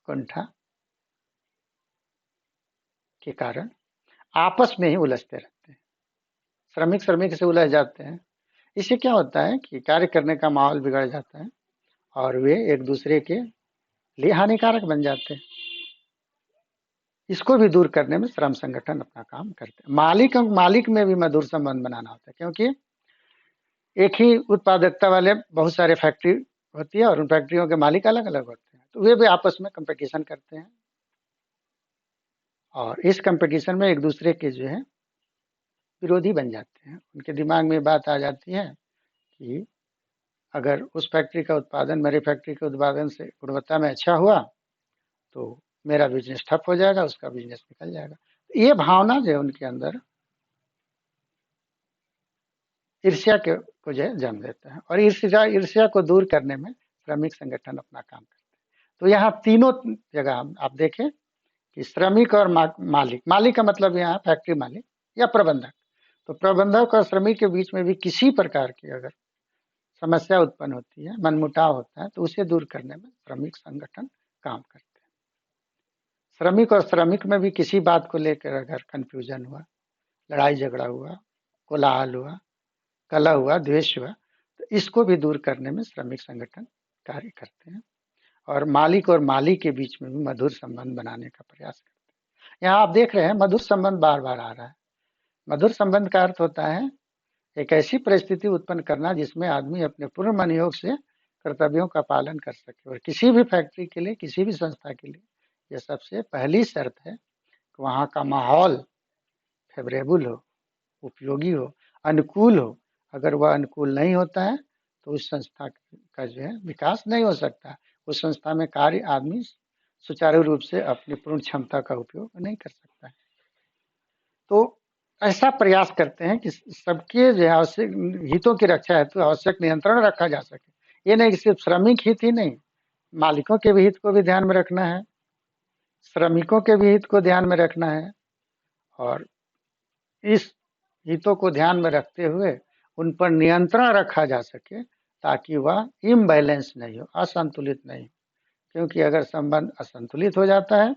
Speaker 1: उत्कंठा के कारण आपस में ही उलझते रहते हैं। श्रमिक श्रमिक से उलझ जाते हैं। इससे क्या होता है कि कार्य करने का माहौल बिगड़ जाता है और वे एक दूसरे के लिए हानिकारक बन जाते हैं। इसको भी दूर करने में श्रम संगठन अपना काम करते हैं। मालिक में भी मधुर संबंध बनाना होता है, क्योंकि एक ही उत्पादकता वाले बहुत सारे फैक्ट्री होती है और उन फैक्ट्रियों के मालिक अलग अलग होते हैं, तो वे भी आपस में कंपटीशन करते हैं और इस कंपटीशन में एक दूसरे के जो है विरोधी बन जाते हैं। उनके दिमाग में बात आ जाती है कि अगर उस फैक्ट्री का उत्पादन मेरी फैक्ट्री के उत्पादन से गुणवत्ता में अच्छा हुआ तो मेरा बिजनेस ठप हो जाएगा, उसका बिजनेस निकल जाएगा। ये भावना जो है उनके अंदर ईर्ष्या को जो है जन्म देता है और ईर्ष्या को दूर करने में श्रमिक संगठन अपना काम करते हैं। तो यहाँ तीनों जगह आप देखें कि श्रमिक और मालिक का मतलब यहाँ फैक्ट्री मालिक या प्रबंधक, तो प्रबंधक और श्रमिक के बीच में भी किसी प्रकार की अगर समस्या उत्पन्न होती है, मनमुटाव होता है, तो उसे दूर करने में श्रमिक संगठन काम करते हैं। श्रमिक और श्रमिक में भी किसी बात को लेकर अगर कंफ्यूजन हुआ, लड़ाई झगड़ा हुआ, कोलाहल हुआ, कलह हुआ, द्वेष हुआ, तो इसको भी दूर करने में श्रमिक संगठन कार्य करते हैं और मालिक के बीच में भी मधुर संबंध बनाने का प्रयास करते हैं। यहाँ आप देख रहे हैं मधुर संबंध बार बार आ रहा है। मधुर संबंध का अर्थ होता है एक ऐसी परिस्थिति उत्पन्न करना जिसमें आदमी अपने पूर्ण मनोयोग से कर्तव्यों का पालन कर सके। और किसी भी फैक्ट्री के लिए, किसी भी संस्था के लिए यह सबसे पहली शर्त है कि वहाँ का माहौल फेवरेबल हो, उपयोगी हो, अनुकूल हो। अगर वह अनुकूल नहीं होता है तो उस संस्था का जो है विकास नहीं हो सकता। उस संस्था में कार्य आदमी सुचारू रूप से अपनी पूर्ण क्षमता का उपयोग नहीं कर सकता है। तो ऐसा प्रयास करते हैं कि सबके जो आवश्यक हितों की रक्षा हेतु आवश्यक नियंत्रण रखा जा सके। ये नहीं कि सिर्फ श्रमिक हित ही नहीं, मालिकों के भी हित को भी ध्यान में रखना है, श्रमिकों के भी हित को ध्यान में रखना है और इस हितों को ध्यान में रखते हुए उन पर नियंत्रण रखा जा सके ताकि वह इम्बैलेंस नहीं हो, असंतुलित नहीं हो। क्योंकि अगर संबंध असंतुलित हो जाता है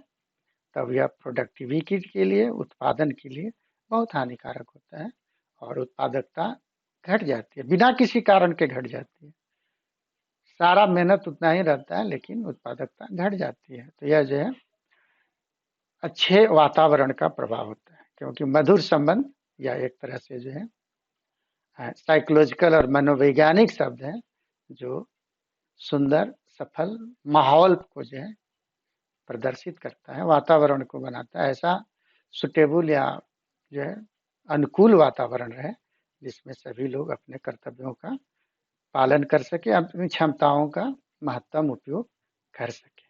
Speaker 1: तब यह प्रोडक्टिविटी के लिए, उत्पादन के लिए बहुत हानिकारक होता है और उत्पादकता घट जाती है, बिना किसी कारण के घट जाती है। सारा मेहनत उतना ही रहता है लेकिन उत्पादकता घट जाती है। तो यह जो है अच्छे वातावरण का प्रभाव होता है, क्योंकि मधुर संबंध या एक तरह से जो है साइकोलॉजिकल और मनोवैज्ञानिक शब्द है जो सुंदर सफल माहौल को जो है प्रदर्शित करता है, वातावरण को बनाता है। ऐसा सुटेबल या जो है अनुकूल वातावरण रहे जिसमें सभी लोग अपने कर्तव्यों का पालन कर सके, अपनी क्षमताओं का महत्तम उपयोग कर सके।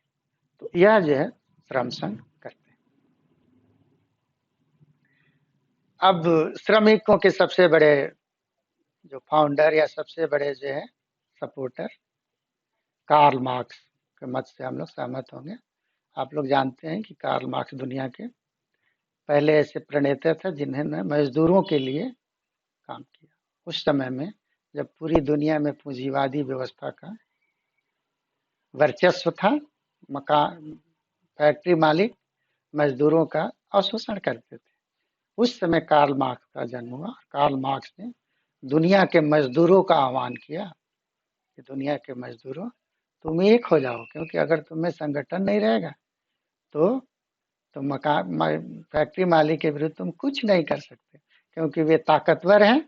Speaker 1: तो यह जो है श्रम संघ करते हैं। अब श्रमिकों के सबसे बड़े जो फाउंडर या सबसे बड़े जो है सपोर्टर कार्ल मार्क्स के मत से हम लोग सहमत होंगे। आप लोग जानते हैं कि कार्ल मार्क्स दुनिया के पहले ऐसे प्रणेता थे जिन्होंने मजदूरों के लिए काम किया। उस समय में जब पूरी दुनिया में पूंजीवादी व्यवस्था का वर्चस्व था, मकान फैक्ट्री मालिक मजदूरों का अवशोषण करते थे, उस समय कार्ल मार्क्स का जन्म हुआ। कार्ल मार्क्स ने दुनिया के मजदूरों का आह्वान किया कि दुनिया के मजदूरों तुम एक हो जाओ, क्योंकि अगर तुम्हें संगठन नहीं रहेगा तो तुम मकान फैक्ट्री मालिक के विरुद्ध तुम कुछ नहीं कर सकते, क्योंकि वे ताकतवर हैं,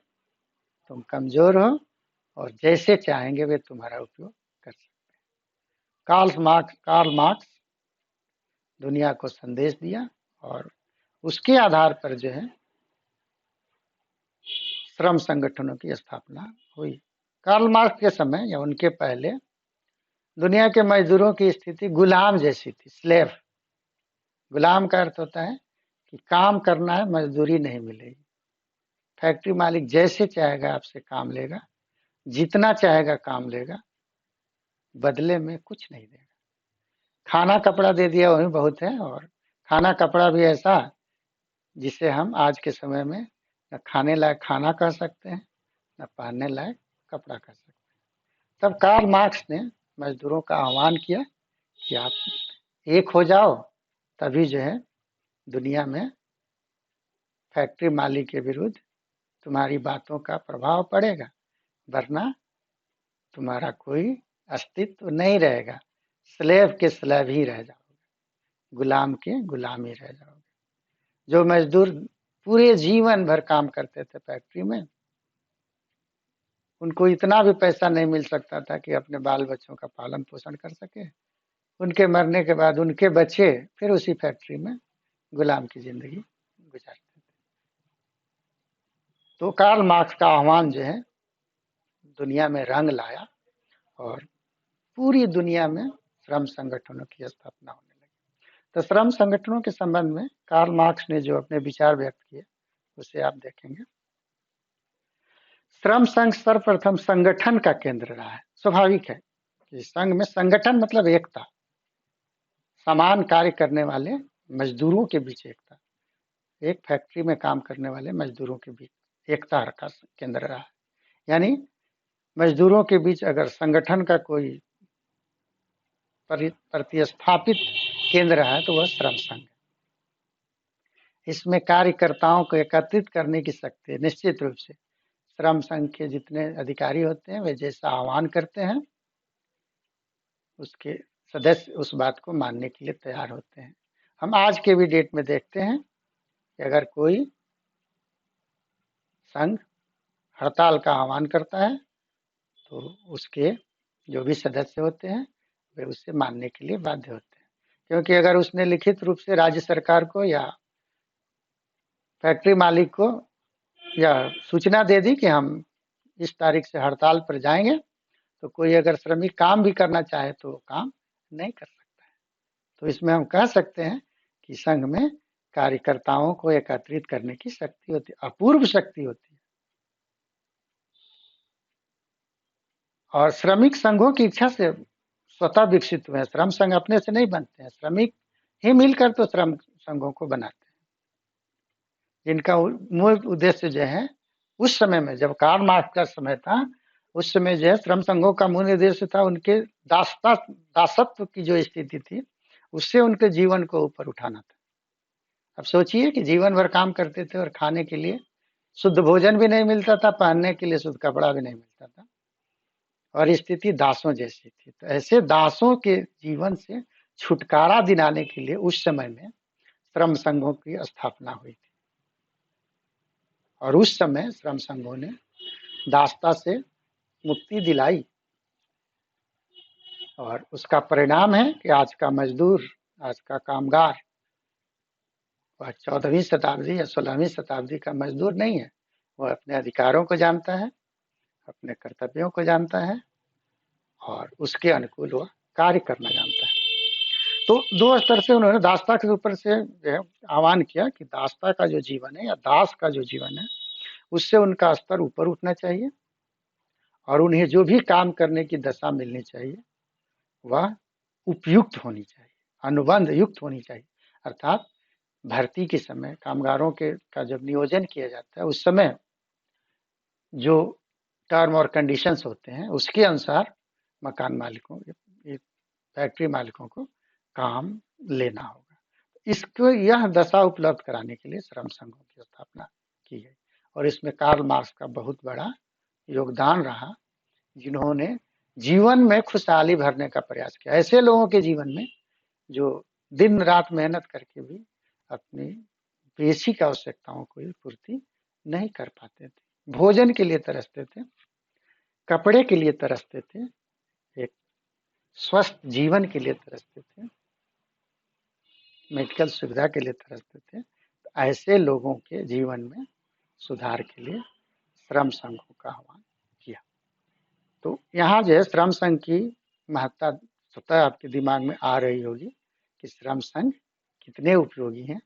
Speaker 1: तुम कमजोर हो और जैसे चाहेंगे वे तुम्हारा उपयोग कर सकते हैं। कार्ल मार्क्स दुनिया को संदेश दिया और उसके आधार पर जो है श्रम संगठनों की स्थापना हुई। कार्ल मार्क्स के समय या उनके पहले दुनिया के मजदूरों की स्थिति गुलाम जैसी थी, स्लेव। गुलाम का अर्थ होता है कि काम करना है, मजदूरी नहीं मिलेगी। फैक्ट्री मालिक जैसे चाहेगा आपसे काम लेगा, जितना चाहेगा काम लेगा, बदले में कुछ नहीं देगा। खाना कपड़ा दे दिया वही बहुत है, और खाना कपड़ा भी ऐसा जिसे हम आज के समय में न खाने लायक खाना कह सकते हैं, न पहनने लायक कपड़ा कह सकते हैं। तब कार्ल मार्क्स ने मजदूरों का आह्वान किया कि आप एक हो जाओ, तभी जो है दुनिया में फैक्ट्री मालिक के विरुद्ध तुम्हारी बातों का प्रभाव पड़ेगा, वरना तुम्हारा कोई अस्तित्व नहीं रहेगा। स्लेव के स्लेव ही रह जाओगे, गुलाम के गुलाम ही रह जाओगे। जो मजदूर पूरे जीवन भर काम करते थे फैक्ट्री में, उनको इतना भी पैसा नहीं मिल सकता था कि अपने बाल बच्चों का पालन पोषण कर सके। उनके मरने के बाद उनके बच्चे फिर उसी फैक्ट्री में गुलाम की जिंदगी गुजारते थे। तो कार्ल मार्क्स का आह्वान जो है दुनिया में रंग लाया और पूरी दुनिया में श्रम संगठनों की स्थापना होने लगी। तो श्रम संगठनों के संबंध में कार्ल मार्क्स ने जो अपने विचार व्यक्त किए उसे आप देखेंगे। श्रम संघ सर्वप्रथम संगठन का केंद्र रहा है। स्वाभाविक है कि संघ में संगठन मतलब एकता, समान कार्य करने वाले मजदूरों के बीच एकता, एक फैक्ट्री में काम करने वाले मजदूरों के बीच एकता का केंद्र रहा है। यानी मजदूरों के बीच अगर संगठन का कोई प्रतिस्थापित केंद्र है तो वह श्रम संघ है। इसमें कार्यकर्ताओं को एकत्रित करने की शक्ति है। निश्चित रूप से श्रम संघ के जितने अधिकारी होते हैं वे जैसा आह्वान करते हैं उसके सदस्य उस बात को मानने के लिए तैयार होते हैं। हम आज के भी डेट में देखते हैं कि अगर कोई संघ हड़ताल का आह्वान करता है तो उसके जो भी सदस्य होते हैं वे उसे मानने के लिए बाध्य होते हैं, क्योंकि अगर उसने लिखित रूप से राज्य सरकार को या फैक्ट्री मालिक को या सूचना दे दी कि हम इस तारीख से हड़ताल पर जाएंगे, तो कोई अगर श्रमिक काम भी करना चाहे तो काम नहीं कर सकता है। तो इसमें हम कह सकते हैं कि संघ में कार्यकर्ताओं को एकत्रित करने की शक्ति होती है, अपूर्व शक्ति होती है। और श्रमिक संघों की इच्छा से स्वतः विकसित हुए हैं। श्रम संघ अपने से नहीं बनते हैं, श्रमिक ही मिलकर तो श्रम संघों को बनाते हैं, जिनका मूल उद्देश्य जो है उस समय में जब कार्ल मार्क्स का समय था उस समय जो है श्रम संघों का मूल उद्देश्य था उनके दासत्व की जो स्थिति थी उससे उनके जीवन को ऊपर उठाना था। अब सोचिए कि जीवन भर काम करते थे और खाने के लिए शुद्ध भोजन भी नहीं मिलता था, पहनने के लिए शुद्ध कपड़ा भी नहीं मिलता था और स्थिति दासों जैसी थी। तो ऐसे दासों के जीवन से छुटकारा दिलाने के लिए उस समय में श्रम संघों की स्थापना हुई थी और उस समय श्रम संघों ने दासता से मुक्ति दिलाई और उसका परिणाम है कि आज का मजदूर, आज का कामगार वह 14वीं शताब्दी या 16वीं शताब्दी का मजदूर नहीं है। वह अपने अधिकारों को जानता है, अपने कर्तव्यों को जानता है और उसके अनुकूल वह कार्य करना जानता है। तो दो स्तर से उन्होंने दासता के ऊपर से आह्वान किया कि दासता का जो जीवन है या दास का जो जीवन है उससे उनका स्तर ऊपर उठना चाहिए और उन्हें जो भी काम करने की दशा मिलनी चाहिए वह उपयुक्त होनी चाहिए, अनुबंध युक्त होनी चाहिए। अर्थात भर्ती के समय कामगारों के का जब नियोजन किया जाता है उस समय जो टर्म और कंडीशंस होते हैं उसके अनुसार मकान मालिकों, फैक्ट्री मालिकों को काम लेना होगा। इसको यह दशा उपलब्ध कराने के लिए श्रम संघों की स्थापना की गई और इसमें कार्ल मार्क्स का बहुत बड़ा योगदान रहा, जिन्होंने जीवन में खुशहाली भरने का प्रयास किया। ऐसे लोगों के जीवन में जो दिन रात मेहनत करके भी अपनी बेसिक आवश्यकताओं को पूर्ति नहीं कर पाते थे, भोजन के लिए तरसते थे, कपड़े के लिए तरसते थे, एक स्वस्थ जीवन के लिए तरसते थे, मेडिकल सुविधा के लिए तरसते थे। तो ऐसे लोगों के जीवन में सुधार के लिए श्रम संघों का आह्वान किया। तो यहाँ जो है श्रम संघ की महत्ता स्वतः आपके दिमाग में आ रही होगी कि श्रम संघ कितने उपयोगी हैं,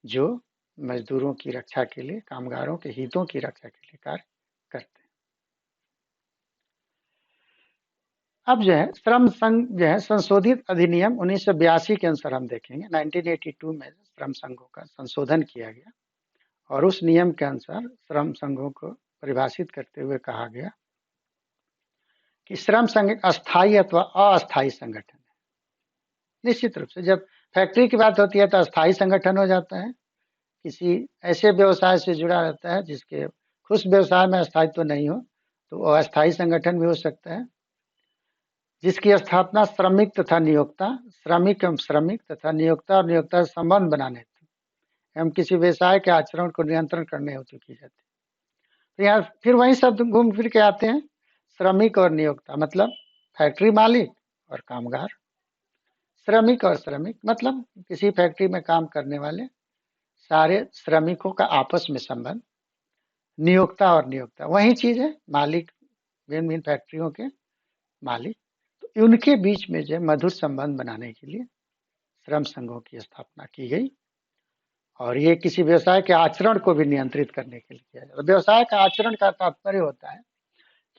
Speaker 1: जो मजदूरों की रक्षा के लिए, कामगारों के हितों की रक्षा के लिए कार्य करते हैं। अब जो है श्रम संघ जो है संशोधित अधिनियम 1982 के अनुसार हम देखेंगे 1982 में श्रम संघों का संशोधन किया गया और उस नियम के अनुसार श्रम संघों को परिभाषित करते हुए कहा गया कि श्रम संघ एक अस्थायी अथवा अस्थायी संगठन है। निश्चित रूप से जब फैक्ट्री की बात होती है तो अस्थायी संगठन हो जाता है, किसी ऐसे व्यवसाय से जुड़ा रहता है जिसके उस व्यवसाय में स्थायित्व तो नहीं हो, तो वो अस्थायी संगठन भी हो सकता है। जिसकी स्थापना श्रमिक तथा नियोक्ता, श्रमिक एवं श्रमिक तथा नियोक्ता और नियोक्ता से संबंध बनाने एवं किसी व्यवसाय के आचरण को नियंत्रण करने हेतु की जाती है। तो यहाँ फिर वही शब्द घूम फिर के आते हैं, श्रमिक और नियोक्ता मतलब फैक्ट्री मालिक और कामगार, श्रमिक और श्रमिक मतलब किसी फैक्ट्री में काम करने वाले सारे श्रमिकों का आपस में संबंध, नियोक्ता और नियोक्ता वही चीज है, मालिक भिन्न भिन्न फैक्ट्रियों के मालिक, तो उनके बीच में जो है मधुर संबंध बनाने के लिए श्रम संघों की स्थापना की गई। और ये किसी व्यवसाय के आचरण को भी नियंत्रित करने के लिए किया जाता है। व्यवसाय का आचरण का तात्पर्य होता है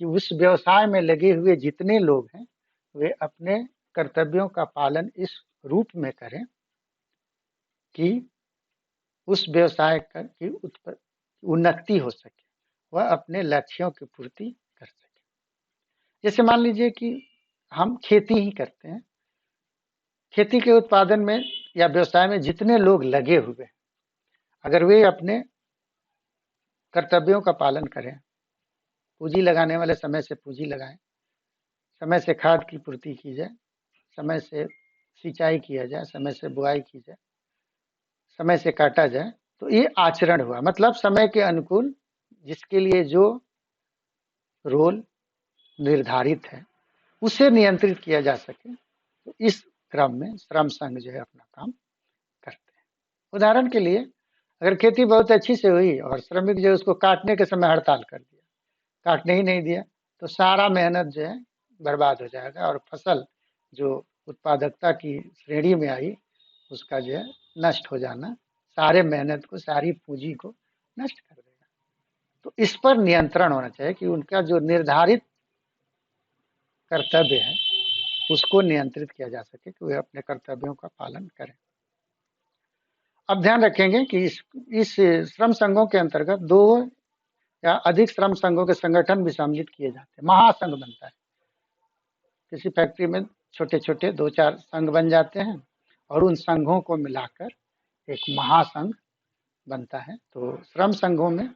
Speaker 1: कि उस व्यवसाय में लगे हुए जितने लोग हैं वे अपने कर्तव्यों का पालन इस रूप में करें कि उस व्यवसाय की उन्नति हो सके, वह अपने लक्ष्यों की पूर्ति कर सके। जैसे मान लीजिए कि हम खेती ही करते हैं, खेती के उत्पादन में या व्यवसाय में जितने लोग लगे हुए हैं, अगर वे अपने कर्तव्यों का पालन करें, पूंजी लगाने वाले समय से पूंजी लगाएं, समय से खाद की पूर्ति की जाए, समय से सिंचाई किया जाए, समय से बुआई की जाए, समय से काटा जाए, तो ये आचरण हुआ। मतलब समय के अनुकूल जिसके लिए जो रोल निर्धारित है उसे नियंत्रित किया जा सके, तो इस क्रम में श्रम संघ जो है अपना काम करते हैं। उदाहरण के लिए अगर खेती बहुत अच्छी से हुई और श्रमिक जो उसको काटने के समय हड़ताल कर दिया, काटने ही नहीं दिया, तो सारा मेहनत जो है बर्बाद हो जाएगा और फसल जो उत्पादकता की श्रेणी में आई उसका जो है नष्ट हो जाना, सारे मेहनत को, सारी पूंजी को नष्ट कर देगा। तो इस पर नियंत्रण होना चाहिए कि उनका जो निर्धारित कर्तव्य है उसको नियंत्रित किया जा सके कि वे अपने कर्तव्यों का पालन करें। अब ध्यान रखेंगे कि इस श्रम संघों के अंतर्गत 2 या अधिक श्रम संघों के संगठन भी सम्मिलित किए जाते हैं, महासंघ बनता है। किसी फैक्ट्री में छोटे छोटे 2-4 संघ बन जाते हैं और उन संघों को मिलाकर एक महासंघ बनता है। तो श्रम संघों में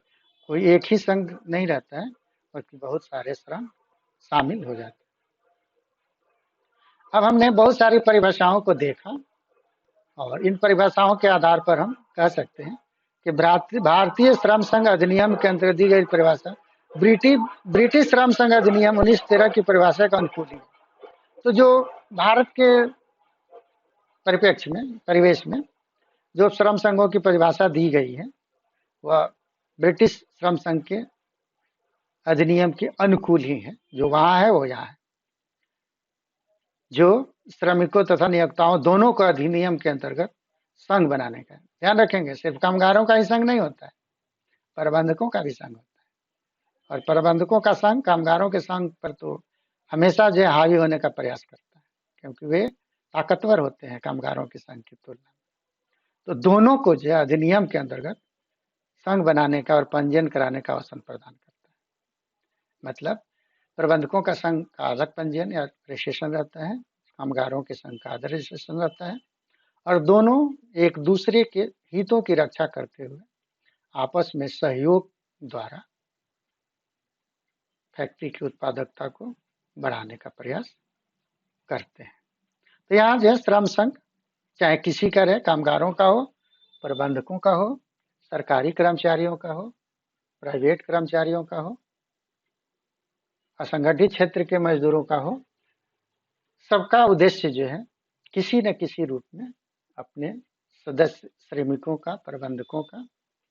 Speaker 1: कोई एक ही संघ नहीं रहता है बल्कि बहुत सारे श्रम शामिल हो जाते हैं। अब हमने बहुत सारी परिभाषाओं को देखा और इन परिभाषाओं के आधार पर हम कह सकते हैं कि भारतीय श्रम संघ अधिनियम के अंतर्गत दी गई परिभाषा ब्रिटिश श्रम संघ अधिनियम 1913 की परिभाषा का अनुकूली है। तो जो भारत के परिप्रेक्ष्य में, परिवेश में जो श्रम संघों की परिभाषा दी गई है वह ब्रिटिश श्रम संघ के अधिनियम के अनुकूल ही है। जो वहां है वो यहाँ है, जो श्रमिकों तथा नियोक्ताओं दोनों को अधिनियम के अंतर्गत संघ बनाने का। ध्यान रखेंगे सिर्फ कामगारों का ही संघ नहीं होता है, प्रबंधकों का भी संघ होता है। और प्रबंधकों का संघ कामगारों के संघ पर तो हमेशा जो हावी होने का प्रयास करता है, क्योंकि वे ताकतवर होते हैं कामगारों के संघ की तुलना में। तो दोनों को जो अधिनियम के अंतर्गत संघ बनाने का और पंजीयन कराने का अवसर प्रदान करता है। मतलब प्रबंधकों का संघ का अलग पंजीयन या रजिस्ट्रेशन रहता है, कामगारों के संघ का अलग रजिस्ट्रेशन रहता है, और दोनों एक दूसरे के हितों की रक्षा करते हुए आपस में सहयोग द्वारा फैक्ट्री की उत्पादकता को बढ़ाने का प्रयास करते हैं। तो यहाँ जो है श्रम संघ चाहे किसी का रहे, कामगारों का हो, प्रबंधकों का हो, सरकारी कर्मचारियों का हो, प्राइवेट कर्मचारियों का हो, असंगठित क्षेत्र के मजदूरों का हो, सबका उद्देश्य जो है किसी न किसी रूप में अपने सदस्य श्रमिकों का, प्रबंधकों का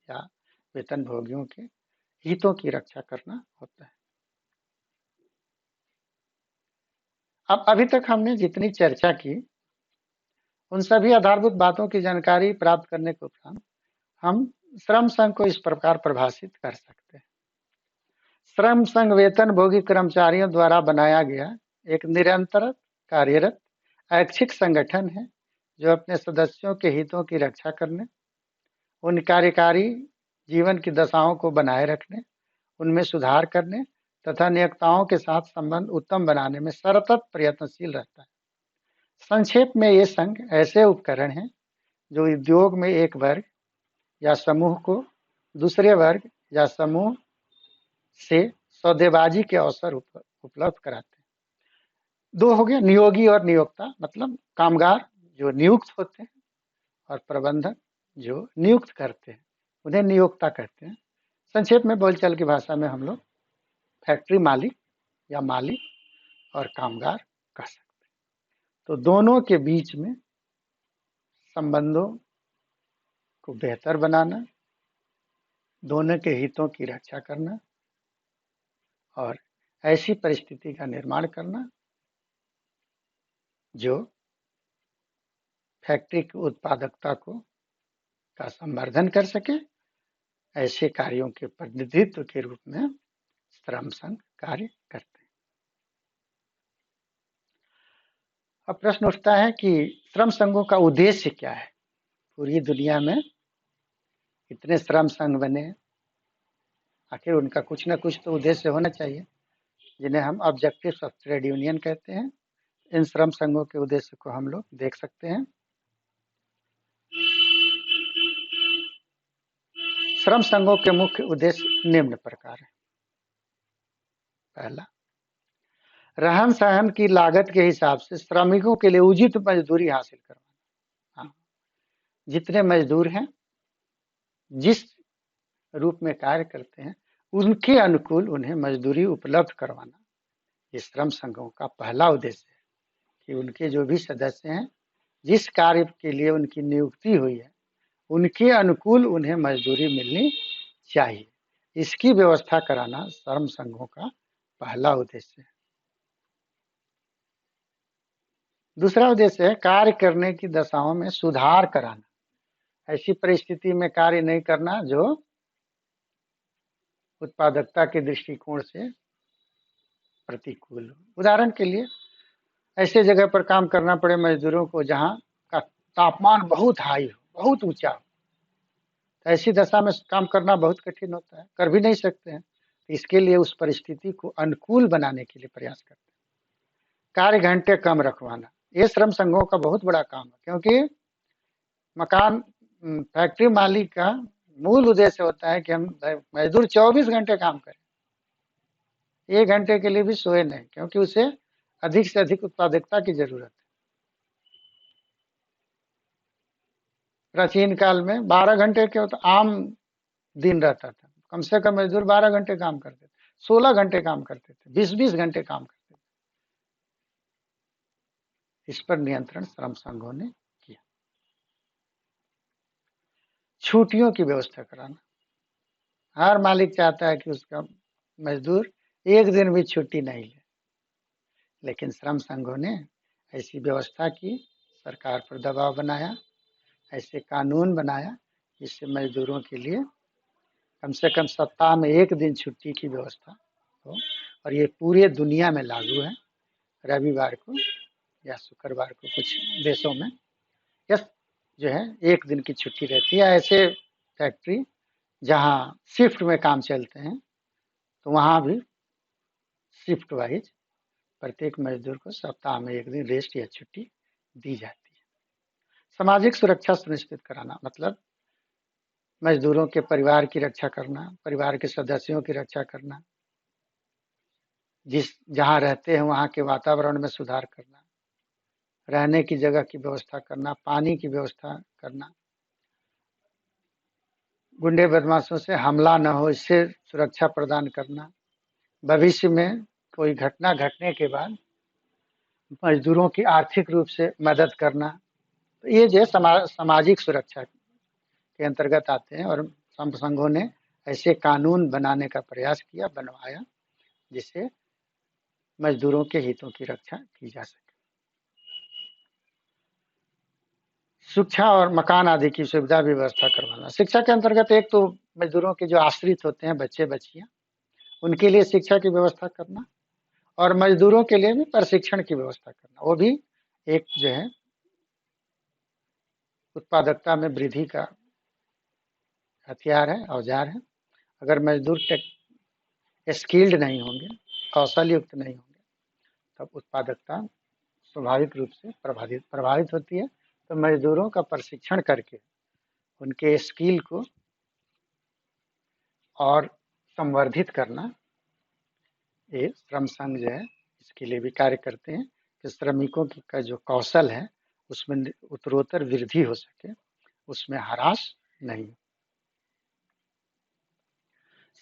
Speaker 1: या वेतन भोगियों के हितों की रक्षा करना होता है। अब अभी तक हमने जितनी चर्चा की उन सभी आधारभूत बातों की जानकारी प्राप्त करने के उपरांत हम श्रम संघ को इस प्रकार परिभाषित कर सकते हैं। श्रम संघ वेतन भोगी कर्मचारियों द्वारा बनाया गया एक निरंतर कार्यरत ऐच्छिक संगठन है जो अपने सदस्यों के हितों की रक्षा करने, उन कार्यकारी जीवन की दशाओं को बनाए रखने, उनमें सुधार करने तथा नियोक्ताओं के साथ संबंध उत्तम बनाने में सतत प्रयत्नशील रहता है। संक्षेप में ये संघ ऐसे उपकरण हैं जो उद्योग में एक वर्ग या समूह को दूसरे वर्ग या समूह से सौदेबाजी के अवसर उपलब्ध कराते हैं। दो हो गया, नियोगी और नियोक्ता, मतलब कामगार जो नियुक्त होते हैं और प्रबंधक जो नियुक्त करते हैं, उन्हें नियोक्ता कहते हैं। संक्षेप में बोलचाल की भाषा में हम लोग फैक्ट्री मालिक या मालिक और कामगार कह सकते हैं। तो दोनों के बीच में संबंधों को बेहतर बनाना, दोनों के हितों की रक्षा करना और ऐसी परिस्थिति का निर्माण करना जो फैक्ट्री की उत्पादकता को का संवर्धन कर सके, ऐसे कार्यों के प्रतिनिधित्व के रूप में श्रम संघ कार्य करते हैं। अब प्रश्न उठता है कि श्रम संघों का उद्देश्य क्या है? पूरी दुनिया में इतने श्रम संघ बने, आखिर उनका कुछ न कुछ तो उद्देश्य होना चाहिए, जिन्हें हम ऑब्जेक्टिव्स ऑफ ट्रेड यूनियन कहते हैं। इन श्रम संघों के उद्देश्य को हम लोग देख सकते हैं। श्रम संघों के मुख्य उद्देश्य निम्न प्रकार है। पहला, रहन सहन की लागत के हिसाब से श्रमिकों के लिए उचित मजदूरी हासिल करवाना। हाँ, जितने मजदूर हैं, जिस रूप में कार्य करते हैं, उनके अनुकूल उन्हें मजदूरी उपलब्ध करवाना, ये श्रम संघों का पहला उद्देश्य है कि उनके जो भी सदस्य हैं, जिस कार्य के लिए उनकी नियुक्ति हुई है, उनके अनुकूल उन्हें मजदूरी मिलनी चाहिए। इसकी व्यवस्था कराना श्रम संघों का पहला उद्देश्य है। दूसरा उद्देश्य है कार्य करने की दशाओं में सुधार कराना। ऐसी परिस्थिति में कार्य नहीं करना जो उत्पादकता के दृष्टिकोण से प्रतिकूल हो। उदाहरण के लिए, ऐसे जगह पर काम करना पड़े मजदूरों को जहां का तापमान बहुत हाई हो, बहुत ऊंचा हो, तो ऐसी दशा में काम करना बहुत कठिन होता है, कर भी नहीं सकते हैं। इसके लिए उस परिस्थिति को अनुकूल बनाने के लिए प्रयास करते हैं। कार्य घंटे कम रखवाना, ये श्रम संघों का बहुत बड़ा काम है, क्योंकि मकान फैक्ट्री मालिक का मूल उद्देश्य होता है कि हम मजदूर 24 घंटे काम करें, 1 घंटे के लिए भी सोए नहीं, क्योंकि उसे अधिक से अधिक उत्पादकता की जरूरत है। प्राचीन काल में 12 घंटे के तो आम दिन रहता था, कम से कम मजदूर 12 घंटे काम करते थे, 16 घंटे काम करते थे, 20-20 घंटे काम करते थे। इस पर नियंत्रण श्रम संघों ने किया। छुट्टियों की व्यवस्था कराना, हर मालिक चाहता है कि उसका मजदूर एक दिन भी छुट्टी नहीं ले, लेकिन श्रम संघों ने ऐसी व्यवस्था की, सरकार पर दबाव बनाया, ऐसे कानून बनाया जिससे मजदूरों के लिए कम से कम सप्ताह में एक दिन छुट्टी की व्यवस्था हो। और ये पूरे दुनिया में लागू है। रविवार को या शुक्रवार को कुछ देशों में यस जो है एक दिन की छुट्टी रहती है। ऐसे फैक्ट्री जहां शिफ्ट में काम चलते हैं, तो वहां भी शिफ्ट वाइज प्रत्येक मजदूर को सप्ताह में एक दिन रेस्ट या छुट्टी दी जाती है। सामाजिक सुरक्षा सुनिश्चित कराना, मतलब मजदूरों के परिवार की रक्षा करना, परिवार के सदस्यों की रक्षा करना, जिस जहां रहते हैं वहां के वातावरण में सुधार करना, रहने की जगह की व्यवस्था करना, पानी की व्यवस्था करना, गुंडे बदमाशों से हमला न हो इससे सुरक्षा प्रदान करना, भविष्य में कोई घटना घटने के बाद मजदूरों की आर्थिक रूप से मदद करना। तो ये जो सामाजिक सुरक्षा के अंतर्गत आते हैं। और संघों ने ऐसे कानून बनाने का प्रयास किया, बनवाया, जिससे मजदूरों के हितों की रक्षा की जा सके। शिक्षा और मकान आदि की सुविधा व्यवस्था करवाना। शिक्षा के अंतर्गत एक तो मजदूरों के जो आश्रित होते हैं, बच्चे बच्चियां, उनके लिए शिक्षा की व्यवस्था करना, और मजदूरों के लिए भी प्रशिक्षण की व्यवस्था करना। वो भी एक जो है उत्पादकता में वृद्धि का हथियार है, औजार है। अगर मजदूर स्किल्ड नहीं होंगे, कौशल युक्त नहीं होंगे, तब उत्पादकता स्वाभाविक रूप से प्रभावित होती है। तो मजदूरों का प्रशिक्षण करके उनके स्किल को और संवर्धित करना, ये श्रम संघ जो है इसके लिए भी कार्य करते हैं कि श्रमिकों का जो कौशल है उसमें उत्तरोत्तर वृद्धि हो सके, उसमें ह्रास नहीं।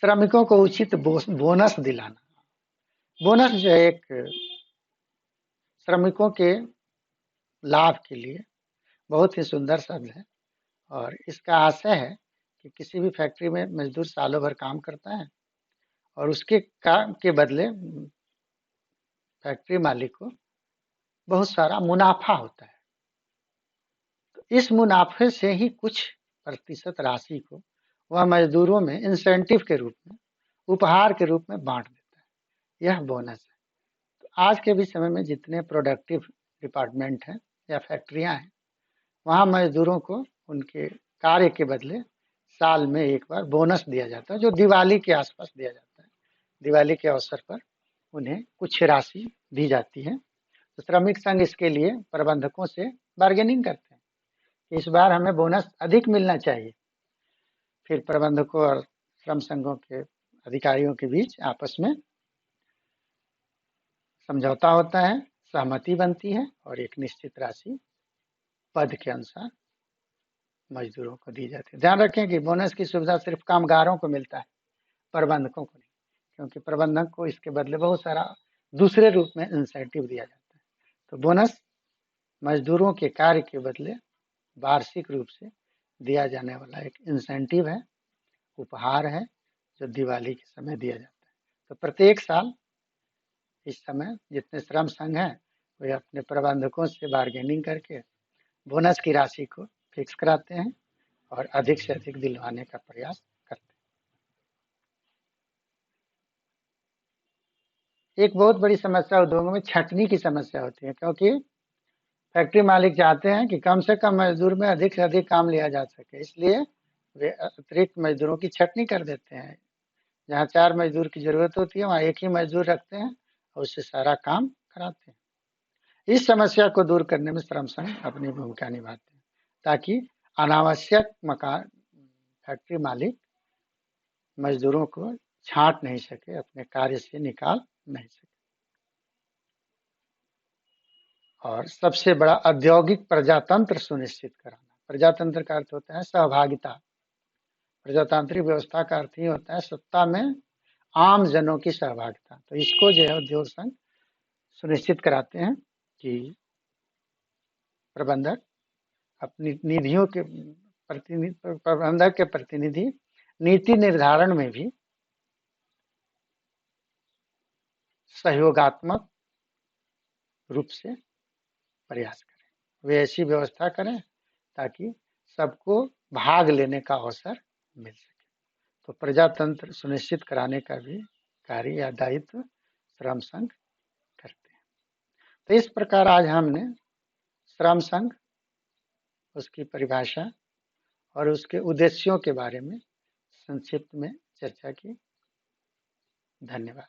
Speaker 1: श्रमिकों को उचित बोनस दिलाना। बोनस जो है एक श्रमिकों के लाभ के लिए बहुत ही सुंदर शब्द है और इसका आशय है कि किसी भी फैक्ट्री में मजदूर सालों भर काम करता है और उसके काम के बदले फैक्ट्री मालिक को बहुत सारा मुनाफा होता है। तो इस मुनाफे से ही कुछ प्रतिशत राशि को वह मजदूरों में इंसेंटिव के रूप में, उपहार के रूप में बांट देता है। यह बोनस है। तो आज के भी समय में जितने प्रोडक्टिव डिपार्टमेंट हैं या फैक्ट्रियां हैं, वहाँ मजदूरों को उनके कार्य के बदले साल में एक बार बोनस दिया जाता है, जो दिवाली के आसपास दिया जाता है। दिवाली के अवसर पर उन्हें कुछ राशि दी जाती है। तो श्रमिक संघ इसके लिए प्रबंधकों से बार्गेनिंग करते हैं कि इस बार हमें बोनस अधिक मिलना चाहिए। फिर प्रबंधकों और श्रम संघों के अधिकारियों के बीच आपस में समझौता होता है, सहमति बनती है और एक निश्चित राशि पद के अनुसार मजदूरों को दी जाती है। ध्यान रखें कि बोनस की सुविधा सिर्फ कामगारों को मिलता है, प्रबंधकों को नहीं, क्योंकि प्रबंधक को इसके बदले बहुत सारा दूसरे रूप में इंसेंटिव दिया जाता है। तो बोनस मजदूरों के कार्य के बदले वार्षिक रूप से दिया जाने वाला एक इंसेंटिव है, उपहार है, जो दिवाली के समय दिया जाता है। तो प्रत्येक साल इस समय जितने श्रम संघ हैं वे अपने प्रबंधकों से बार्गेनिंग करके बोनस की राशि को फिक्स कराते हैं और अधिक से अधिक दिलवाने का प्रयास करते हैं। एक बहुत बड़ी समस्या उद्योगों में छटनी की समस्या होती है, क्योंकि फैक्ट्री मालिक चाहते हैं कि कम से कम मजदूर में अधिक से अधिक काम लिया जा सके, इसलिए वे अतिरिक्त मजदूरों की छटनी कर देते हैं। जहाँ 4 मजदूर की जरूरत होती है वहाँ एक ही मजदूर रखते हैं और उससे सारा काम कराते हैं। इस समस्या को दूर करने में श्रम संघ अपनी भूमिका निभाते हैं, ताकि अनावश्यक मकान फैक्ट्री मालिक मजदूरों को छांट नहीं सके, अपने कार्य से निकाल नहीं सके। और सबसे बड़ा औद्योगिक प्रजातंत्र सुनिश्चित कराना। प्रजातंत्र का अर्थ होता है सहभागिता। प्रजातांत्रिक व्यवस्था का अर्थ ही होता है सत्ता में आम जनों की सहभागिता। तो इसको जो है उद्योग संघ सुनिश्चित कराते हैं कि प्रबंधक अपनी निधियों के प्रबंधक के प्रतिनिधि नीति निर्धारण में भी सहयोगात्मक रूप से प्रयास करें। वे ऐसी व्यवस्था करें ताकि सबको भाग लेने का अवसर मिल सके। तो प्रजातंत्र सुनिश्चित कराने का भी कार्य या दायित्व श्रम संघ करते हैं। तो इस प्रकार आज हमने श्रम संघ, उसकी परिभाषा और उसके उद्देश्यों के बारे में संक्षिप्त में चर्चा की। धन्यवाद।